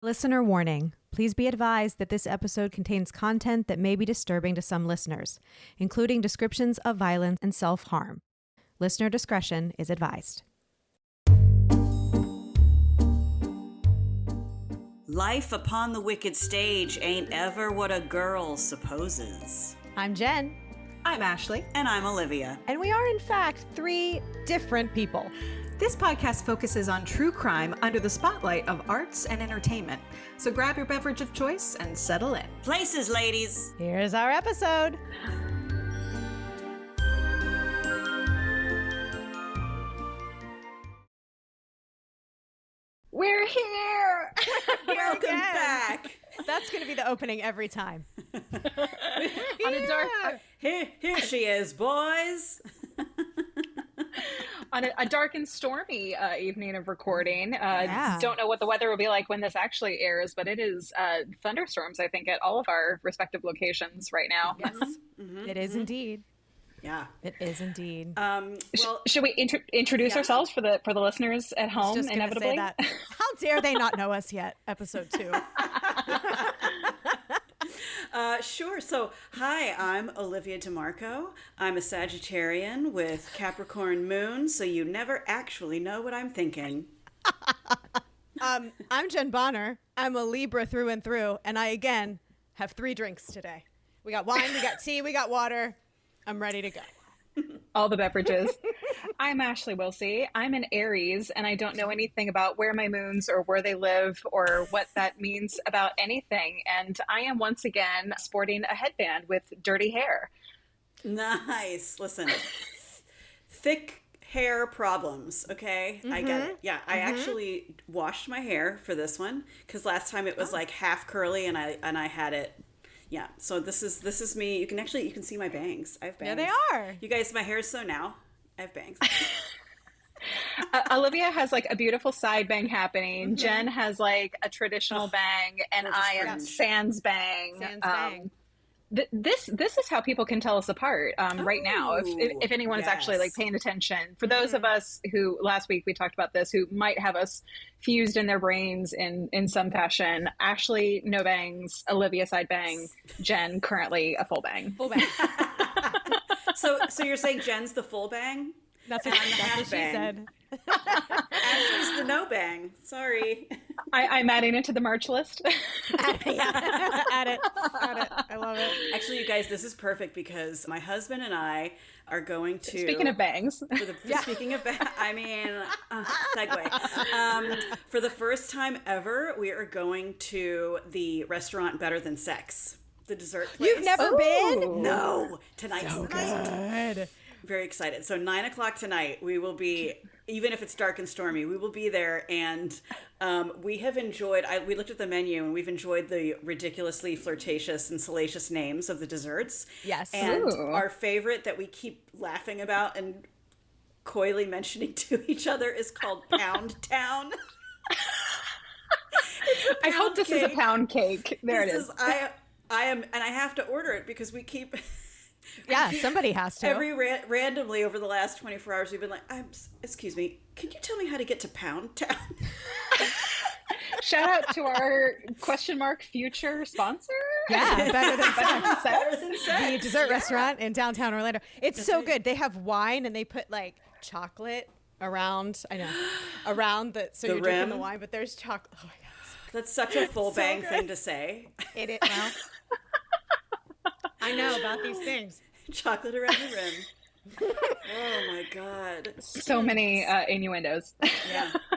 Listener warning. Please be advised that this episode contains content that may be disturbing to some listeners, including descriptions of violence and self-harm. Listener discretion is advised. Life upon the wicked stage ain't ever what a girl supposes. I'm Jen. I'm Ashley. And I'm Olivia. And we are, in fact, three different people. This podcast focuses on true crime under the spotlight of arts and entertainment. So grab your beverage of choice and settle in. Places, ladies. Here's our episode. We're here! Welcome back. That's going to be the opening every time. On a dark... Here she is, boys. On a dark and stormy evening of recording. Yeah. Don't know what the weather will be like when this actually airs, but it is thunderstorms, I think, at all of our respective locations right now. Yes, it is indeed. Yeah. It is indeed. Well, Should we introduce ourselves for the listeners at home? Just gonna Inevitably, say that. How dare they not know us yet? Episode 2. sure. So, hi, I'm Olivia DeMarco. I'm a Sagittarian with Capricorn moon, so you never actually know what I'm thinking. I'm Jen Bonner. I'm a Libra through and through, and I again have 3 drinks today. We got wine, we got tea, we got water. I'm ready to go. all the beverages. I'm Ashley Wilsey. I'm an Aries, and I don't know anything about where my moons or where they live or what that means about anything. And I am once again sporting a headband with dirty hair. Nice. Listen, thick hair problems, okay? I get it. Yeah, I actually washed my hair for this one because last time it was like half curly and I had it. Yeah, so this is me. You can see my bangs. I have bangs. Yeah, they are. You guys, my hair is so now. I have bangs. Olivia has like a beautiful side bang happening. Jen has like a traditional bang, and I am fringe. sans bang. Sans bang. This is how people can tell us apart right now. If anyone is actually like paying attention. For those of us who last week we talked about this, who might have us fused in their brains in some fashion. Ashley no bangs, Olivia side bang, Jen currently a full bang. Full bang. So you're saying Jen's the full bang? That's what she said. Ashley's the no bang. Sorry. I'm adding it to the merch list. Add it. I love it. Actually, you guys, this is perfect because my husband and I are going to... Speaking of bangs. Speaking of bangs, I mean, segue. For the first time ever, we are going to the restaurant Better Than Sex, the dessert place. You've never been? No. Tonight's the night. Good. Very excited. So 9:00 tonight, we will be, even if it's dark and stormy, we will be there. And we have enjoyed, we looked at the menu and we've enjoyed the ridiculously flirtatious and salacious names of the desserts. Yes. And our favorite that we keep laughing about and coyly mentioning to each other is called Pound Town. I hope this is a pound cake. There it is. I am, and I have to order it because we keep... Yeah, somebody has to. Randomly over the last 24 hours, we've been like, excuse me, can you tell me how to get to Pound Town? Shout out to our future sponsor. Yeah, Better Than Sex. Better Than Sex. The dessert restaurant in downtown Orlando. It's so good. They have wine and they put like chocolate around. I know, around the so The you're drinking rim? the wine, but there's chocolate. Oh my god, That's such a full bang thing to say. it is. Well, I know about these things. Chocolate around the rim. Oh my god. So many innuendos.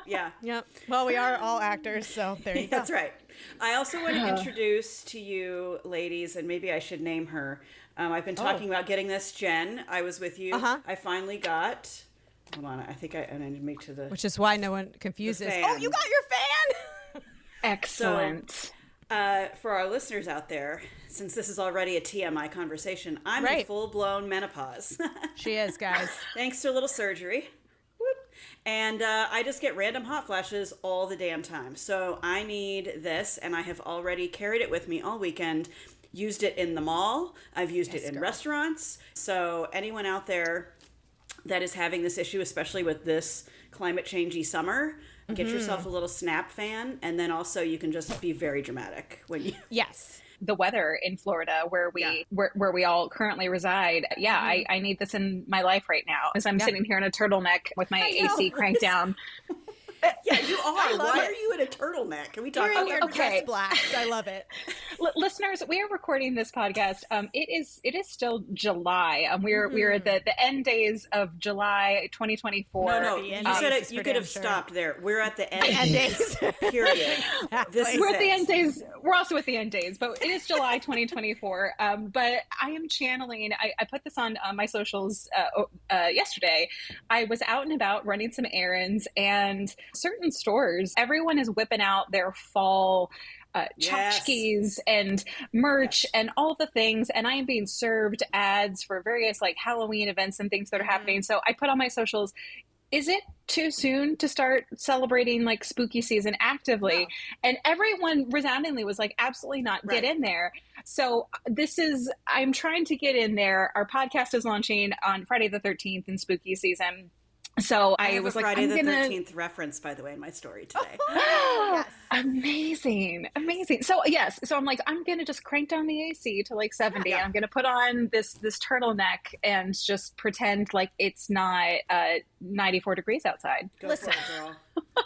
Yeah. Yep. Well, we are all actors, so there you go. That's right. I also want to introduce to you, ladies, and maybe I should name her. I've been talking about getting this. Jen, I was with you. I finally got... Hold on. I think I need to make to the... Which is why no one confuses. fan. Oh, you got your fan! Excellent. For our listeners out there, since this is already a TMI conversation, I'm in full-blown menopause. She is, guys. Thanks to a little surgery. Whoop. And I just get random hot flashes all the damn time. So I need this, and I have already carried it with me all weekend. Used it in the mall. I've used it in restaurants. So anyone out there that is having this issue, especially with this climate changey summer, get yourself a little snap fan, and then also you can just be very dramatic when you. Yes. The weather in Florida where we all currently reside. Yeah, I need this in my life right now as I'm sitting here in a turtleneck with my AC cranked down. Yeah, you are. Why are you in a turtleneck? Can we talk about that? Okay. Blacks. I love it. Listeners, we are recording this podcast. It is still July. We're at the end days of July 2024. No, you said it. You could have stopped there. We're at the end days. Period. We're at the end days. We're also at the end days, but it is July 2024. But I am channeling. I put this on my socials yesterday. I was out and about running some errands, and certain stores, everyone is whipping out their fall tchotchkes and merch and all the things, and I am being served ads for various like Halloween events and things that are happening. So I put on my socials, is it too soon to start celebrating like spooky season actively? No. And everyone resoundingly was like, absolutely not, get in there. So I'm trying to get in there. Our podcast is launching on Friday the 13th in spooky season. So I was like, Friday the 13th reference, by the way, in my story today. Yes. Amazing. So I'm like, I'm going to just crank down the AC to like 70. Yeah. I'm going to put on this turtleneck and just pretend like it's not 94 degrees outside. Listen, girl.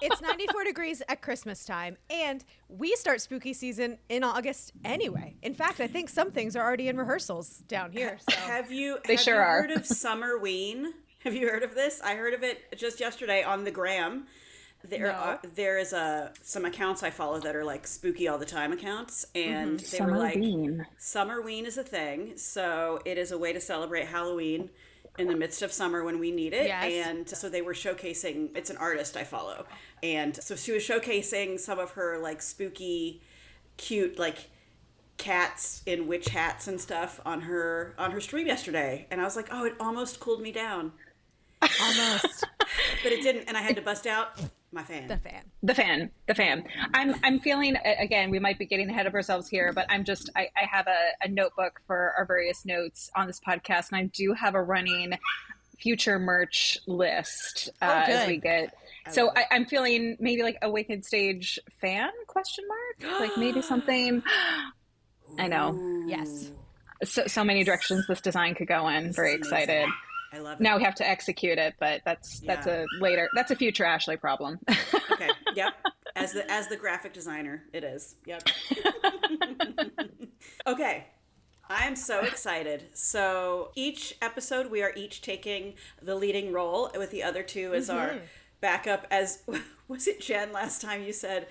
It's 94 degrees at Christmas time, and we start spooky season in August anyway. In fact, I think some things are already in rehearsals down here. So. Have you heard of Summerween? Have you heard of this? I heard of it just yesterday on the gram. There is some accounts I follow that are like spooky all the time accounts, and they were like, Summerween is a thing. So it is a way to celebrate Halloween in the midst of summer when we need it. Yes. And so they were showcasing, it's an artist I follow. And so she was showcasing some of her like spooky, cute, like cats in witch hats and stuff on her stream yesterday. And I was like, oh, it almost cooled me down. Almost. But it didn't, and I had to bust out my fan. The fan. I'm feeling, again, we might be getting ahead of ourselves here, but I have a notebook for our various notes on this podcast, and I do have a running future merch list as we get. So I'm feeling maybe like Awakened Stage fan, ? Like maybe something, I know. Yes. So many directions this design could go in. Very excited. I love it. Now we have to execute it, but that's a future Ashley problem. Okay. Yep. As the graphic designer, it is. Yep. Okay. I'm so excited. So each episode, we are each taking the leading role with the other two as our backup. As was it Jen last time you said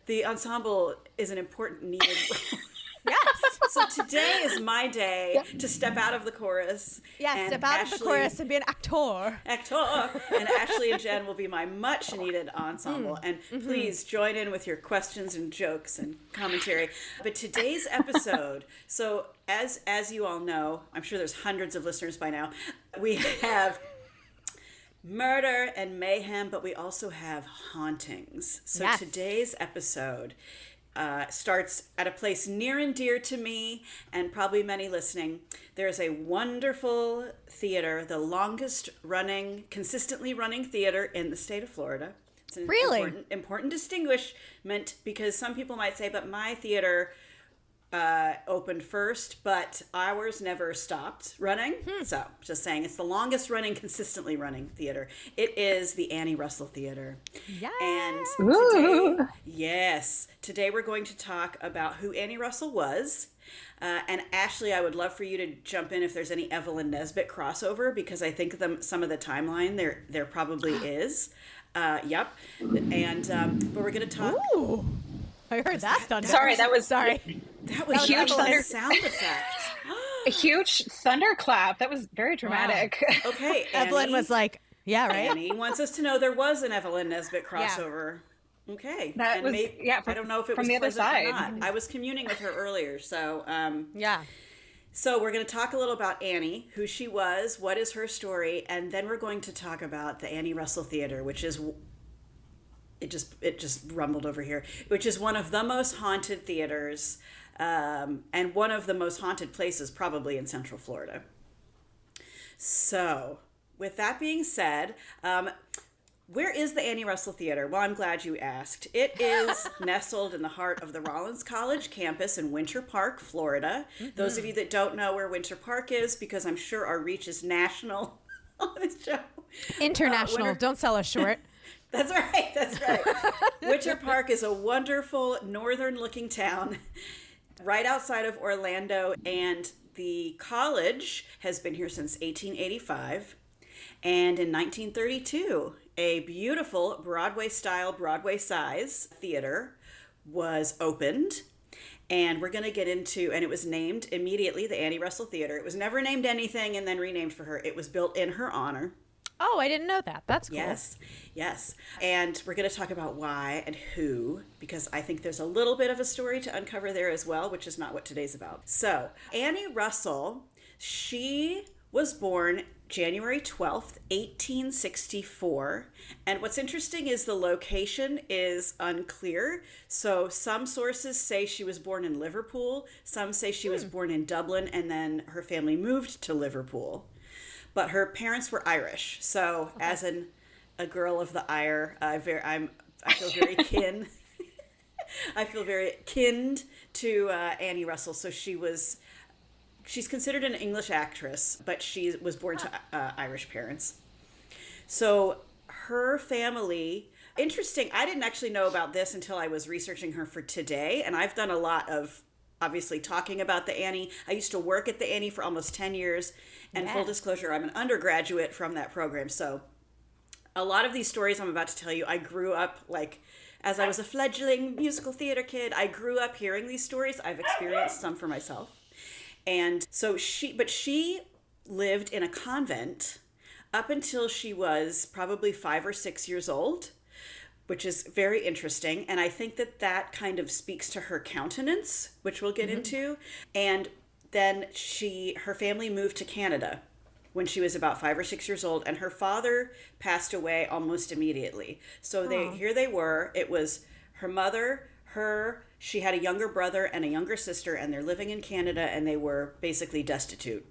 the ensemble is an important needed role. Yes. So today is my day to step out of the chorus. Yes, step out of the chorus and be an actor. And Ashley and Jen will be my much needed ensemble. And please join in with your questions and jokes and commentary. But today's episode, so as you all know, I'm sure there's hundreds of listeners by now, we have murder and mayhem, but we also have hauntings. So today's episode starts at a place near and dear to me and probably many listening. There's a wonderful theater, the longest running, consistently running theater in the state of Florida. It's an important distinguishment, because some people might say, but my theater opened first, but ours never stopped running. So just saying, it's the longest running, consistently running theater. It is the Annie Russell Theater. Yes. And today we're going to talk about who Annie Russell was. And Ashley, I would love for you to jump in if there's any Evelyn Nesbit crossover, because I think some of the timeline there probably is. Yep. And but we're going to talk. Ooh. I heard that thunder. That was a huge sound effect. A huge thunderclap. That was very dramatic. Wow. Okay, Evelyn was like, "Yeah, right." Annie wants us to know there was an Evelyn Nesbit crossover. Yeah. Okay, that was I don't know if it from was the other side. Or not. I was communing with her earlier, so So we're going to talk a little about Annie, who she was, what is her story, and then we're going to talk about the Annie Russell Theater, which is. It just rumbled over here, which is one of the most haunted theaters and one of the most haunted places probably in Central Florida. So with that being said, Where is the Annie Russell Theater? Well, I'm glad you asked. It is nestled in the heart of the Rollins College campus in Winter Park, Florida. Those of you that don't know where Winter Park is, because I'm sure our reach is national on this show. International. Don't sell us short. That's right. That's right. Winter Park is a wonderful northern-looking town right outside of Orlando, and the college has been here since 1885. And in 1932, a beautiful Broadway-style, Broadway-size theater was opened. And we're going to get into, and it was named immediately the Annie Russell Theater. It was never named anything and then renamed for her. It was built in her honor. Oh, I didn't know that. That's cool. Yes, yes. And we're going to talk about why and who, because I think there's a little bit of a story to uncover there as well, which is not what today's about. So, Annie Russell, she was born January 12th, 1864. And what's interesting is the location is unclear. So some sources say she was born in Liverpool. Some say she was born in Dublin and then her family moved to Liverpool. But her parents were Irish. So as a girl of the Ire, I feel very kin. I feel very kinned to Annie Russell. So she's considered an English actress, but she was born to Irish parents. So her family, interesting, I didn't actually know about this until I was researching her for today, and I've done a lot of, obviously, talking about the Annie. I used to work at the Annie for almost 10 years, and full disclosure, I'm an undergraduate from that program, so a lot of these stories I'm about to tell you, I grew up, as I was a fledgling musical theater kid, I grew up hearing these stories. I've experienced some for myself. And so she lived in a convent up until she was probably 5 or 6 years old, which is very interesting. And I think that kind of speaks to her countenance, which we'll get into. And then her family moved to Canada when she was about 5 or 6 years old, and her father passed away almost immediately. So here they were. It was her mother, she had a younger brother and a younger sister, and they're living in Canada, and they were basically destitute.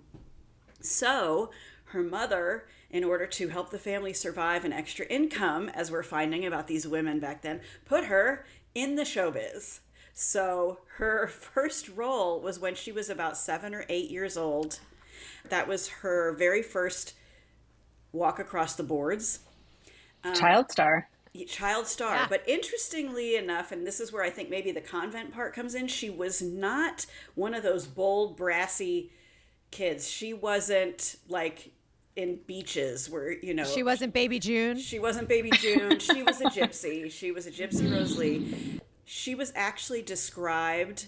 So her mother, in order to help the family survive an extra income, as we're finding about these women back then, put her in the showbiz. So her first role was when she was about 7 or 8 years old. That was her very first walk across the boards. Child star. Yeah. But interestingly enough, and this is where I think maybe the convent part comes in, she was not one of those bold, brassy kids. She wasn't like in Beaches where, She wasn't Baby June. She wasn't Baby June. She was a gypsy. She was a gypsy Rose Lee. She was actually described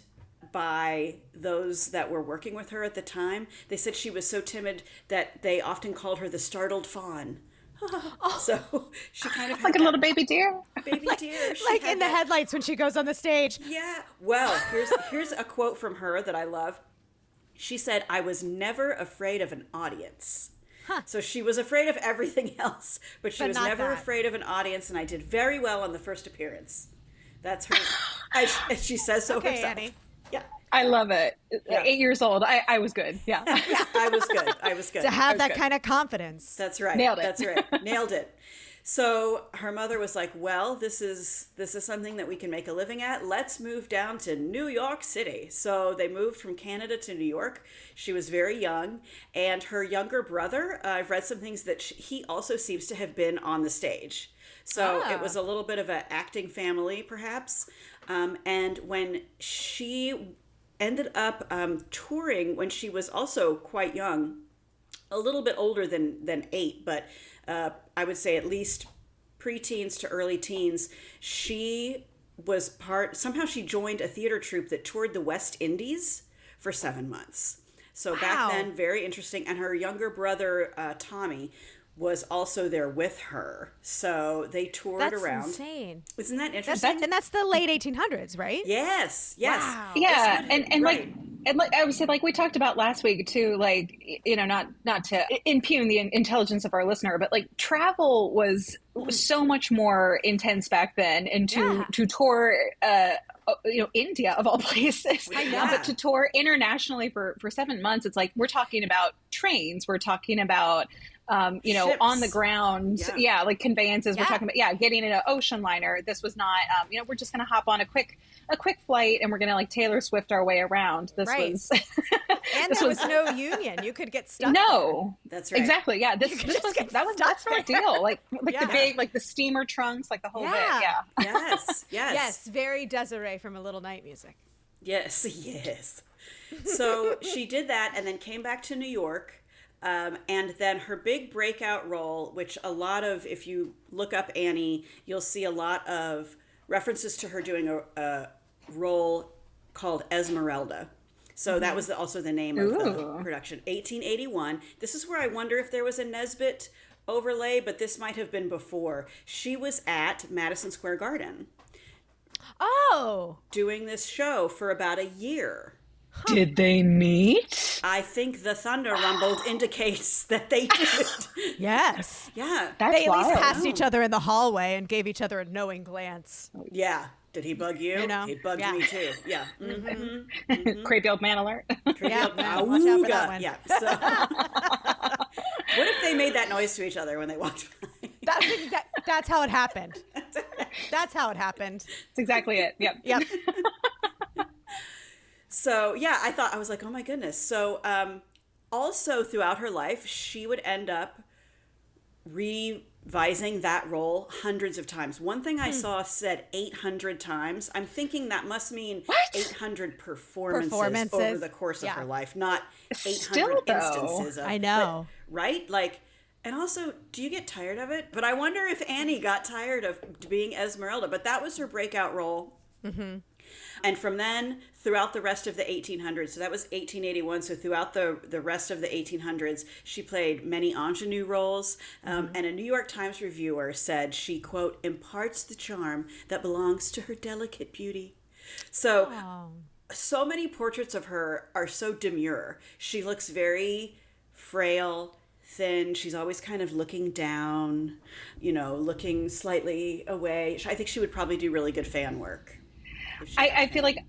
by those that were working with her at the time. They said she was so timid that they often called her the startled fawn. So she kind of like a little baby deer. Baby deer. Like in the headlights when she goes on the stage. Yeah. Well, here's a quote from her that I love. She said, "I was never afraid of an audience." So she was afraid of everything else, but she was never afraid of an audience, and I did very well on the first appearance. That's her. She says so herself. Annie. Yeah. I love it. Yeah. 8 years old. I was good. Yeah. I was good. To have that kind of confidence. That's right. Nailed it. That's right. Nailed it. So her mother was like, well, this is something that we can make a living at. Let's move down to New York City. So they moved from Canada to New York. She was very young. And her younger brother, I've read some things that he also seems to have been on the stage. So it was a little bit of an acting family, perhaps. And when she ended up touring when she was also quite young, a little bit older than 8, but I would say at least preteens to early teens, she was somehow she joined a theater troupe that toured the West Indies for 7 months. So back then, very interesting. And her younger brother, Tommy, was also there with her. So they toured around. That's insane. Isn't that interesting? And that's the late 1800s, right? Yes. Wow. Yeah. And right. like I would say, like we talked about last week too, like, not to impugn the intelligence of our listener, but like travel was so much more intense back then, and to tour India of all places. But to tour internationally for 7 months, it's like we're talking about trains, we're talking about Ships. on the ground. Yeah. Like conveyances. We're talking about, getting in an ocean liner. This was not, we're just going to hop on a quick flight and we're going to like Taylor Swift our way around. This was, and there was no union. You could get stuck. No, that's right. Exactly. Yeah. That's our deal. Like the big, like the steamer trunks, like the whole bit. Yeah. Yes. Very Desiree from A Little Night Music. Yes. So she did that and then came back to New York. And then her big breakout role, which a lot of, if you look up Annie, you'll see a lot of references to her doing a role called Esmeralda. So that was also the name of the production. 1881. This is where I wonder if there was a Nesbitt overlay, but this might have been before. She was at Madison Square Garden. Oh! Doing this show for about a year. Did they meet? I think the thunder rumbled indicates that they did. Yes. Yeah. They at least passed each other in the hallway and gave each other a knowing glance. Yeah. Did he bug you? He bugged me too. Yeah. Creepy old man alert. Creepy old man. Watch out for that one. Yeah. So, what if they made that noise to each other when they walked by? That's how it happened. That's how it happened. That's exactly it. Yep. So, I was like, oh my goodness. So, also throughout her life, she would end up revising that role hundreds of times. One thing I saw said 800 times. I'm thinking that must mean 800 performances over the course of her life, not 800 instances of it. I know. Right? Like, and also, do you get tired of it? But I wonder if Annie got tired of being Esmeralda, but that was her breakout role. Mm-hmm. And from then, throughout the rest of the 1800s, so that was 1881, so throughout the rest of the 1800s, she played many ingenue roles, and a New York Times reviewer said she, quote, imparts the charm that belongs to her delicate beauty. So, so many portraits of her are so demure. She looks very frail, thin. She's always kind of looking down, looking slightly away. I think she would probably do really good fan work. I feel like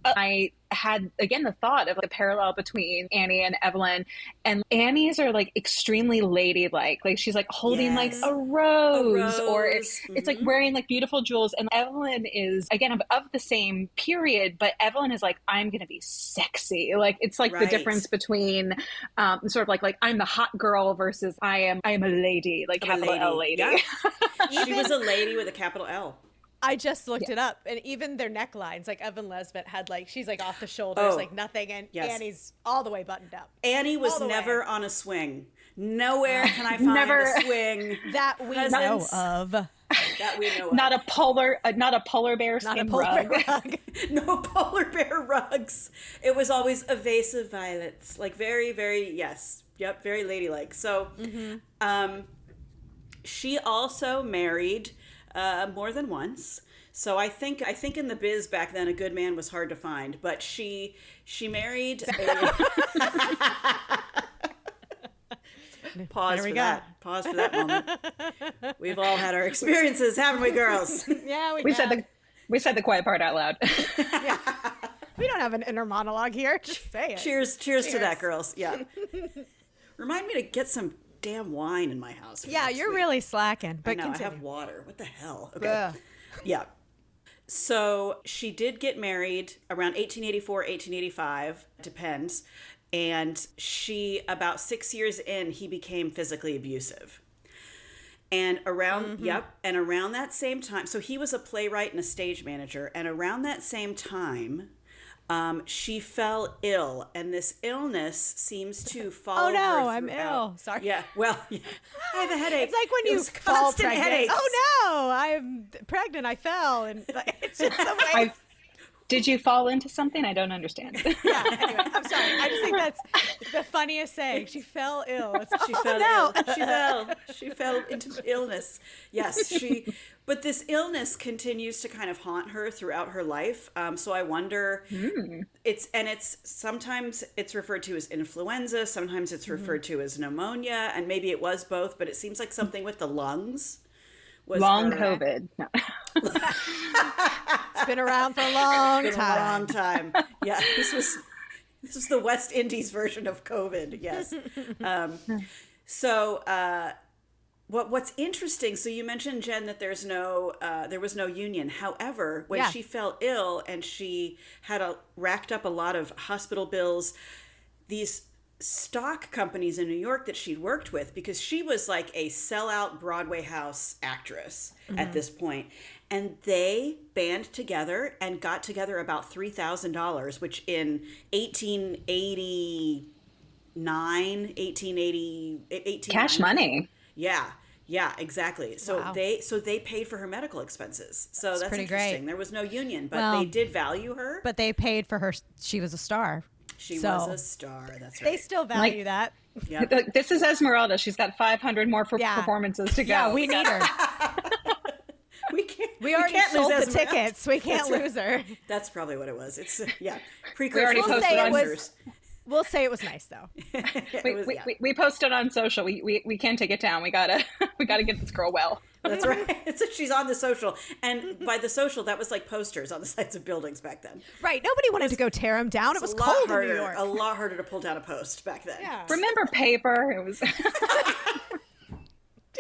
I had, again, the thought of like a parallel between Annie and Evelyn, and Annie's are like extremely ladylike. Like she's like holding like a rose. Or it's like wearing like beautiful jewels. And Evelyn is, again, of the same period, but Evelyn is like, I'm going to be sexy. Like it's like the difference between sort of like I'm the hot girl versus I am a lady, like capital L lady. Yeah. She was a lady with a capital L. I just looked it up, and even their necklines, like Evan Lesbitt had she's like off the shoulders, like nothing, and Annie's all the way buttoned up. Annie was never on a swing. Nowhere can I find a swing that we know of. That we know of. Not a polar bear skin rug. No polar bear rugs. It was always evasive violets, like very, very very ladylike. So, she also married more than once. So I think in the biz back then, a good man was hard to find. But she married. Pause for that moment. We've all had our experiences, haven't we, girls? Yeah, we said the quiet part out loud. Yeah. We don't have an inner monologue here. Just say it. Cheers to that, girls. Yeah. Remind me to get some damn wine in my house. Yeah, you're really slacking. But I have water. What the hell? Okay. Yeah. So she did get married around 1884, 1885, depends. And about 6 years in, he became physically abusive. And around around that same time, so he was a playwright and a stage manager, and around that same time, she fell ill, and this illness seems to follow her throughout. I'm ill. Sorry. Yeah, well, I have a headache. It's like when you fall pregnant. Headaches. Oh no, I'm pregnant. I fell, and it's just the way. Did you fall into something? I don't understand. Yeah, anyway, I'm sorry. I just think that's the funniest saying. She fell ill. She fell ill. She fell into illness. Yes, but this illness continues to kind of haunt her throughout her life. So I wonder, it's sometimes it's referred to as influenza. Sometimes it's referred to as pneumonia, and maybe it was both, but it seems like something with the lungs. Long COVID. No. It's been around for a long time. Yeah, this was the West Indies version of COVID. Yes. So what's interesting, so you mentioned, Jen, that there was no union. However, when she fell ill and she had racked up a lot of hospital bills, these stock companies in New York that she'd worked with, because she was like a sellout Broadway house actress at this point, and they band together and got together about $3,000, which in 1880 cash money. Yeah, exactly. So they paid for her medical expenses. So that's pretty interesting. great. There was no union, but they did value her. But they paid for her. She was a star. She was a star. That's right. They still value that. Yep. This is Esmeralda. She's got 500 more performances to go. Yeah, we need her. We already sold the tickets. We can't lose her. That's probably what it was. It's We already posted on yours. We'll say it was nice though. We posted on social. We can't take it down. We gotta get this girl well. That's right. She's on the social, and by the social, that was like posters on the sides of buildings back then. Right. Nobody wanted to go tear them down. It was cold in New York. A lot harder to pull down a post back then. Yeah. Remember paper? It was. Do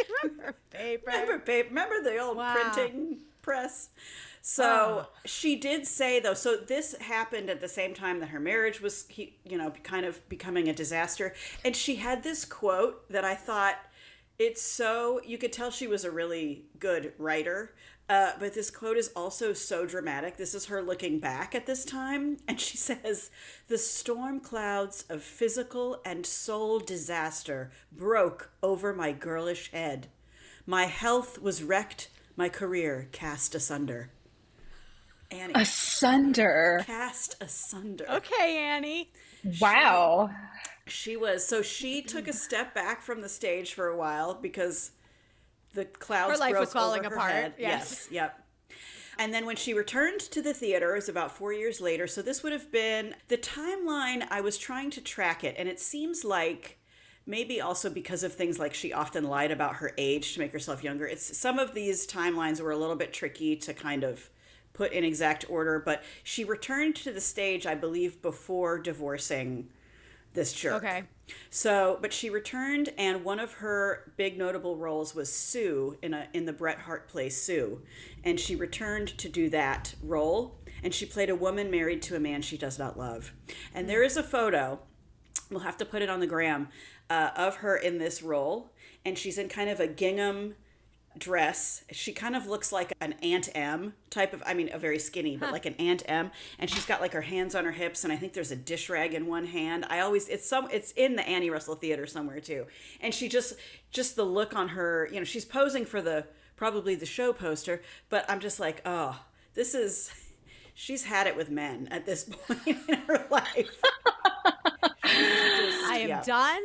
you remember paper? Remember the old printing press? So she did say, though, so this happened at the same time that her marriage was, kind of becoming a disaster. And she had this quote that I thought, you could tell she was a really good writer. But this quote is also so dramatic. This is her looking back at this time. And she says, "The storm clouds of physical and soul disaster broke over my girlish head. My health was wrecked, my career cast asunder." Annie. Asunder. Cast asunder. Okay, Annie. Wow. She took a step back from the stage for a while because the clouds her life broke was falling over her apart. head. Yes. Yep. And then when she returned to the theater, it was about 4 years later. So this would have been the timeline. I was trying to track it, and it seems like maybe also because of things like she often lied about her age to make herself younger. Some of these timelines were a little bit tricky to kind of put in exact order, but she returned to the stage, I believe, before divorcing this jerk. Okay. So, but she returned, and one of her big notable roles was Sue in the Bret Hart play Sue, and she returned to do that role, and she played a woman married to a man she does not love. And there is a photo, we'll have to put it on the gram, of her in this role, and she's in kind of a gingham dress. She kind of looks like an Aunt M type of, a very skinny, but like an Aunt M, and she's got like her hands on her hips, and I think there's a dish rag in one hand. It's in the Annie Russell Theater somewhere too, and she just the look on her, she's posing for probably the show poster, but I'm just like, oh, she's had it with men at this point in her life. I am done.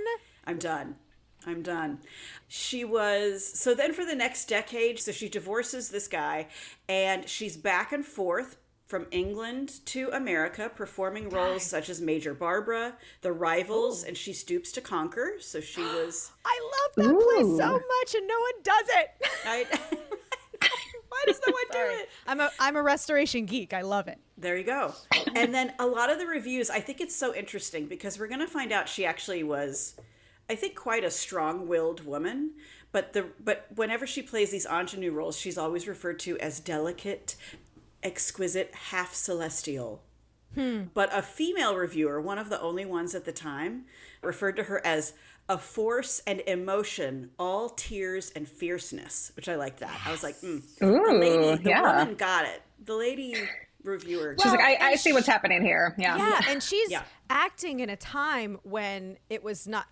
I'm done. So then for the next decade, so she divorces this guy, and she's back and forth from England to America, performing roles such as Major Barbara, The Rivals, and She Stoops to Conquer. So she was... I love that play so much, and no one does it. Why does no one do it? I'm a restoration geek. I love it. There you go. And then a lot of the reviews, I think it's so interesting because we're going to find out she actually was, I think, quite a strong-willed woman. But whenever she plays these ingenue roles, she's always referred to as delicate, exquisite, half celestial. But a female reviewer, one of the only ones at the time, referred to her as a force and emotion, all tears and fierceness, which I like that. I was like, Ooh, the woman got it. The lady reviewer. She's like, I see what's happening here. Yeah, and she's acting in a time when it was not,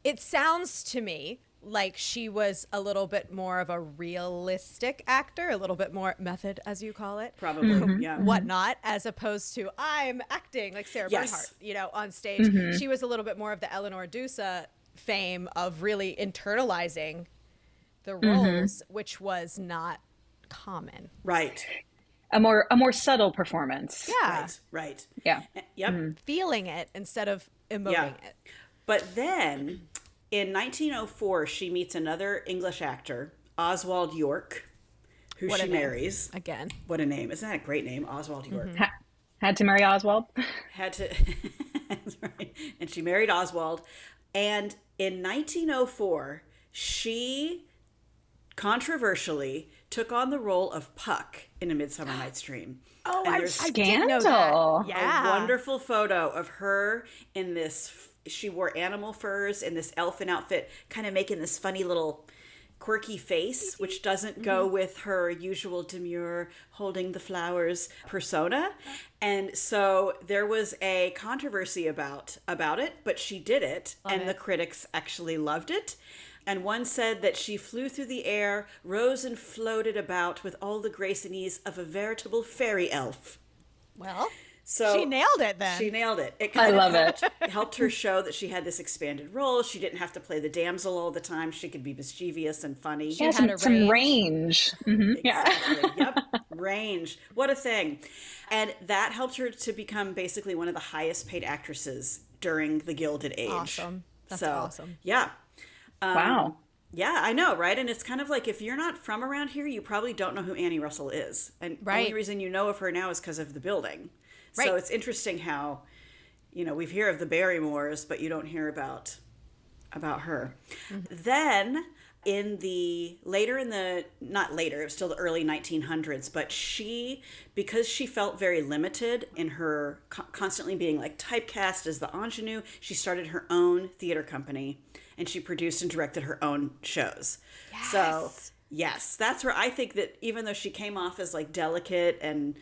it sounds to me like she was a little bit more of a realistic actor, a little bit more method, as you call it. Probably, yeah. Whatnot, as opposed to I'm acting like Sarah Bernhardt, on stage. She was a little bit more of the Eleanor Duse fame of really internalizing the roles, which was not common. Right. A more subtle performance. Yeah. Right. Yeah. Yep. Feeling it instead of emoting it. But then in 1904, she meets another English actor, Oswald York, who she marries. Again. What a name. Isn't that a great name, Oswald York? Had to marry Oswald. Had to. That's right. And she married Oswald. And In 1904, she controversially took on the role of Puck in A Midsummer Night's Dream. Oh, and I there's did know that. a wonderful photo of her in this. She wore animal furs in this elfin outfit, kind of making this funny little quirky face, which doesn't go with her usual demure holding the flowers persona. And so there was a controversy about it, but she did it, and the critics actually loved it. And one said that she flew through the air, rose and floated about with all the grace and ease of a veritable fairy elf. Well, so she nailed it then. She nailed it. I love it. It helped her show that she had this expanded role. She didn't have to play the damsel all the time. She could be mischievous and funny. She had some range. Mm-hmm. Exactly. Yep. Range. What a thing. And that helped her to become basically one of the highest paid actresses during the Gilded Age. Awesome. That's awesome. Yeah. Wow. Yeah, I know, right? And it's kind of like, if you're not from around here, you probably don't know who Annie Russell is. And the only reason you know of her now is because of The Building. Right. So it's interesting how, we hear of the Barrymores, but you don't hear about her. Mm-hmm. Then not later, it was still the early 1900s, but because she felt very limited in her constantly being like typecast as the ingenue, she started her own theater company. And she produced and directed her own shows. Yes. So, yes, that's where I think that even though she came off as like delicate and,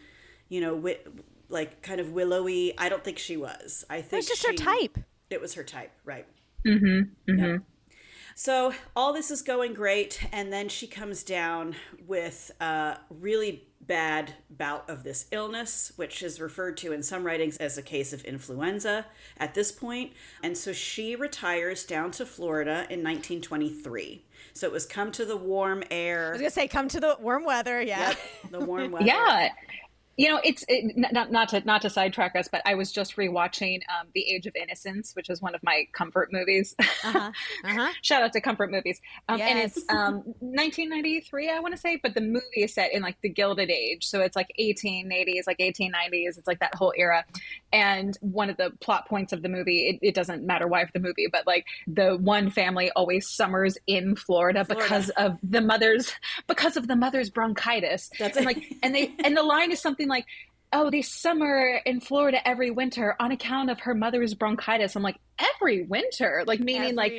like kind of willowy, I don't think she was. I think it was just her type. It was her type, right? Mm-hmm. Mm-hmm. Yeah. So all this is going great, and then she comes down with a really bad bout of this illness, which is referred to in some writings as a case of influenza at this point. And so she retires down to Florida in 1923. So it was come to the warm air. I was going to say, come to the warm weather. Yeah. Yep, the warm weather. Yeah. It's not to sidetrack us, but I was just rewatching The Age of Innocence, which is one of my comfort movies. Shout out to comfort movies. Yes. And it's 1993, I want to say, but the movie is set in like the Gilded Age, so it's like 1880s, like 1890s. It's like that whole era. And one of the plot points of the movie, it doesn't matter why for the movie, but like the one family always summers in Florida. because of the mother's bronchitis. That's and like and the line is something like, oh, they summer in Florida every winter on account of her mother's bronchitis. I'm like, every winter? Like, meaning like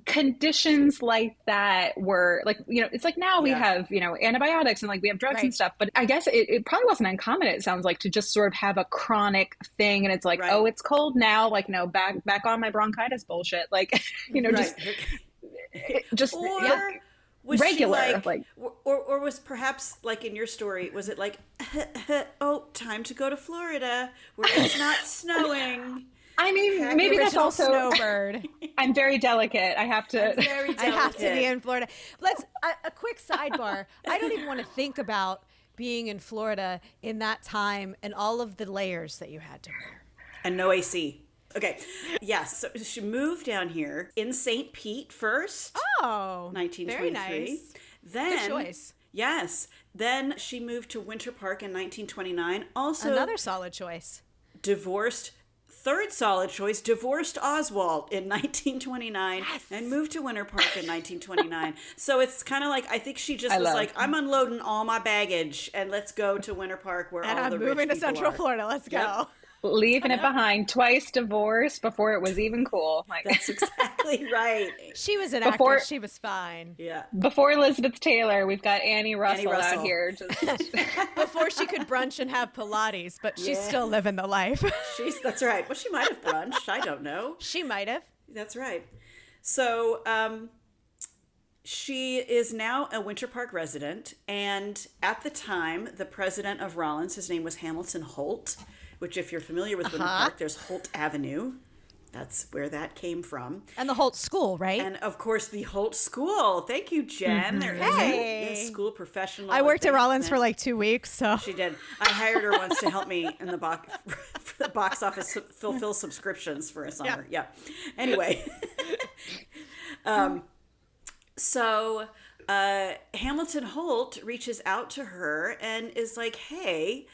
conditions like that were like, it's like now we have, antibiotics and like we have drugs and stuff. But I guess it probably wasn't uncommon, it sounds like, to just sort of have a chronic thing. And it's like, oh, it's cold now. Like, no, back on my bronchitis bullshit. Like, just was regular, or was perhaps like in your story, was it like, oh, time to go to Florida where it's not snowing? I mean, maybe that's also snowbird. I'm very delicate. I have to. I have to be in Florida. Let's a quick sidebar. I don't even want to think about being in Florida in that time and all of the layers that you had to wear. And no AC. Okay. Yes. So she moved down here in St. Pete first. Oh, 1923. Very nice. Then, good choice. Yes. Then she moved to Winter Park in 1929. Also, another solid choice. Third solid choice, divorced Oswald in 1929 and moved to Winter Park in 1929. So it's kind of like, I think she just was like, I'm unloading all my baggage and let's go to Winter Park where all the rich people are. And I'm moving to Central Florida. Let's go. Leaving it behind, twice divorced before it was even cool. Like, that's exactly right. She was an actress. She was fine. Yeah. Before Elizabeth Taylor, we've got Annie Russell out here. Before she could brunch and have Pilates, but she's still living the life. That's right. Well, she might have brunched. I don't know. She might have. That's right. So she is now a Winter Park resident. And at the time, the president of Rollins, his name was Hamilton Holt, which, if you're familiar with Winter Park, there's Holt Avenue. That's where that came from. And the Holt School, right? And, of course, the Holt School. Thank you, Jen. There is a school professional. I worked at Rollins for like 2 weeks, so. She did. I hired her once to help me in the box office fulfill subscriptions for a summer. Yeah. Anyway. So Hamilton Holt reaches out to her and is like, hey,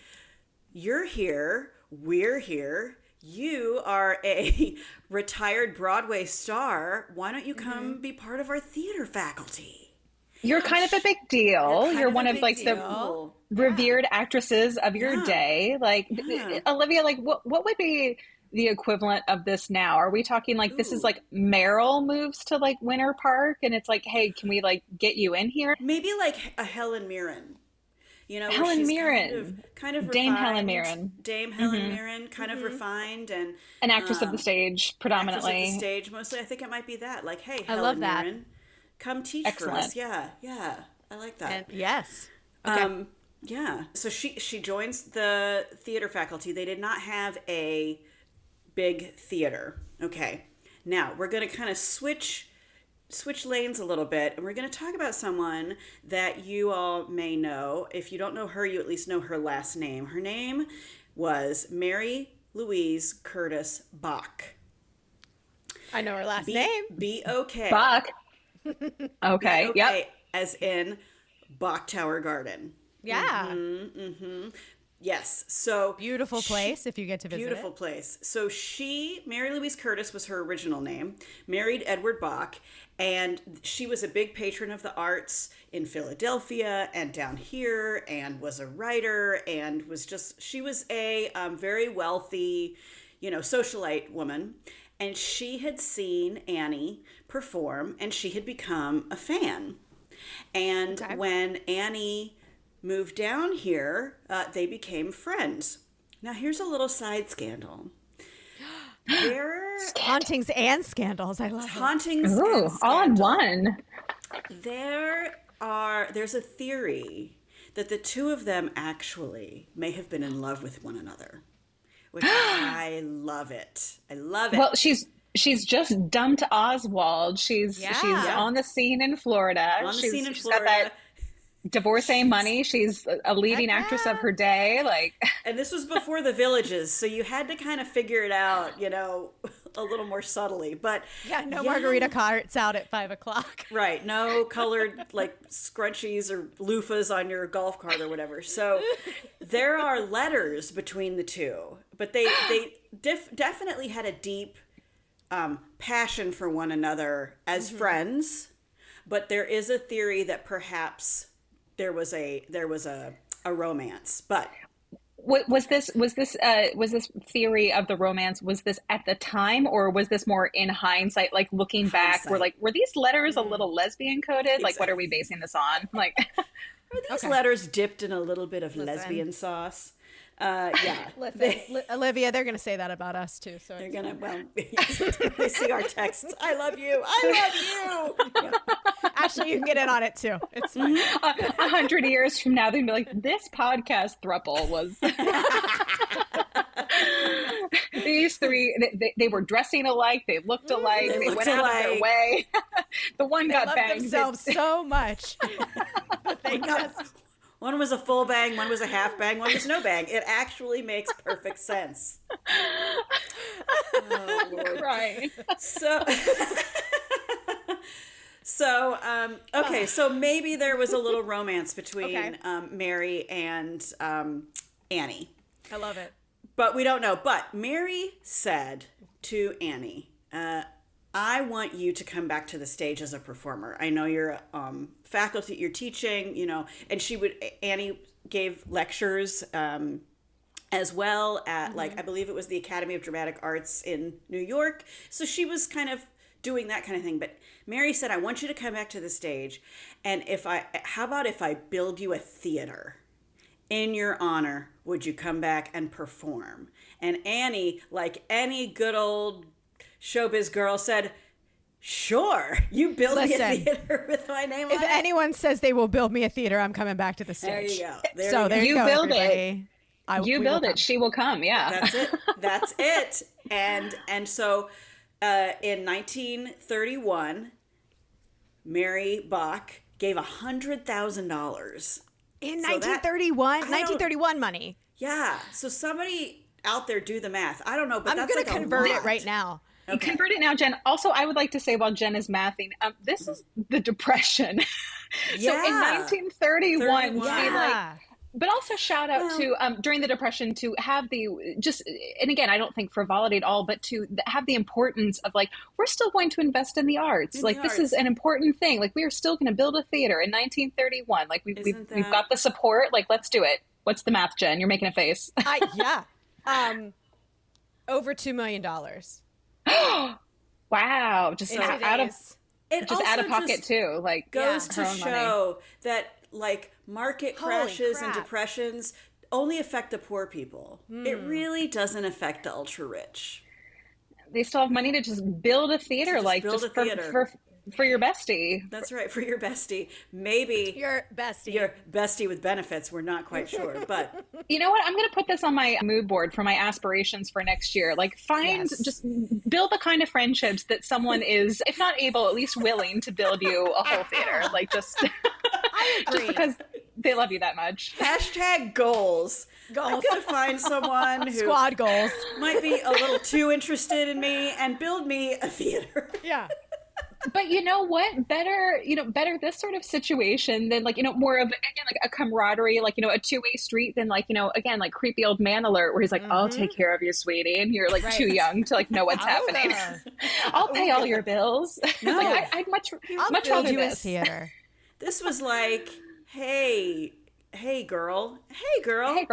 you're here. We're here. you are a retired Broadway star. Why don't you come be part of our theater faculty? You're kind of a big deal. You're one of like the revered actresses of your day. Like Olivia, like what would be the equivalent of this now? Are we talking like this is like Meryl moves to like Winter Park and it's like, hey, can we like get you in here? Maybe like a Helen Mirren. You know, Helen Mirren, kind of Dame refined, Helen Mirren, kind of refined and an actress of the stage, predominantly. Actress of the stage, mostly. I think it might be that. Like, hey, I Helen love that. Mirren, come teach for us. Yeah, I like that. And yes. Okay. Yeah. So she joins the theater faculty. They did not have a big theater. Okay. Now we're going to kind of switch lanes a little bit, and we're going to talk about someone that you all may know. If you don't know her, you at least know her last name. Her name was Mary Louise Curtis Bach. I know her last name. B-O-K. Bach. Okay. B-O-K, yep. As in Bach Tower Garden. Yeah. Yes. So beautiful place if you get to visit. Beautiful place. So Mary Louise Curtis was her original name, married Edward Bach, and she was a big patron of the arts in Philadelphia and down here, and was a writer, and she was a very wealthy, socialite woman. And she had seen Annie perform, and she had become a fan. And when Annie moved down here, they became friends. Now, here's a little side scandal. Hauntings and scandals. I love it. Hauntings and scandals. All in one. There's a theory that the two of them actually may have been in love with one another, which I love it. I love it. Well, she's just dumped Oswald. She's on the scene in Florida. She's got that divorcee money. She's a leading actress of her day. And this was before the Villages, so you had to kind of figure it out, a little more subtly. But margarita carts out at 5:00. Right. No colored scrunchies or loofahs on your golf cart or whatever. So there are letters between the two, but they definitely had a deep passion for one another as friends. But there is a theory that perhaps there was a romance. But was this theory of the romance, was this at the time, or was this more in hindsight, like looking back, were these letters a little lesbian coded? Exactly. Like, what are we basing this on? Like, are these letters dipped in a a little bit of lesbian sauce? Listen, Olivia, they're going to say that about us too. So they're going to, they see our texts. I love you. I love you. Yeah. Actually, you can get in on it too. It's fine. 100 years from now, they'll be like, this podcast throuple was. These three, they were dressing alike. They looked alike. They went out of their way. The one got banged. Themselves so much. One was a full bang, one was a half bang, one was no bang. It actually makes perfect sense. Oh, Lord. Right. So maybe there was a little romance between Mary and Annie. I love it. But we don't know. But Mary said to Annie, I want you to come back to the stage as a performer. I know you're faculty, you're teaching, and Annie gave lectures as well at I believe it was the Academy of Dramatic Arts in New York. So she was kind of doing that kind of thing. But Mary said, I want you to come back to the stage. And how about if I build you a theater in your honor? Would you come back and perform? And Annie, like any good old showbiz girl, said, sure, you build me a theater with my name on it. If anyone says they will build me a theater, I'm coming back to the stage. There you go. There you go, build everybody. You build it. She will come. Yeah. That's it. And so in 1931, Mary Bach gave $100,000. In 1931 money. Yeah. So somebody out there do the math. I don't know, but that's going to convert it right now. Okay. Convert it now, Jen. Also, I would like to say while Jen is mathing, this is the Depression. So in 1931, But also shout out to during the Depression to have the just, and again, I don't think frivolity at all, but to have the importance of like, we're still going to invest in the arts. Like this is an important thing. Like we are still going to build a theater in 1931. Like we've got the support. Like let's do it. What's the math, Jen? You're making a face. Over $2 million. Wow, just out of pocket too. Like goes to show that like market crashes and depressions only affect the poor people. It really doesn't affect the ultra rich. They still have money to just build a theater, for your bestie. That's right, for your bestie. Maybe your bestie. Your bestie with benefits. We're not quite sure, but you know what? I'm going to put this on my mood board for my aspirations for next year. Like just build the kind of friendships that someone is, if not able, at least willing to build you a whole theater. Like just, I agree. Just because they love you that much. Hashtag goals. I'm going to find someone who squad goals might be a little too interested in me and build me a theater. Yeah. But you know what? Better this sort of situation than like, more of, again, like a camaraderie, like, a two-way street than like, again, like creepy old man alert where he's like, I'll take care of you, sweetie. And you're like too young to like know what's happening. I'll pay all your bills. No. Like, I'd much rather you this. a theater. This was like, hey girl. You know what? Hey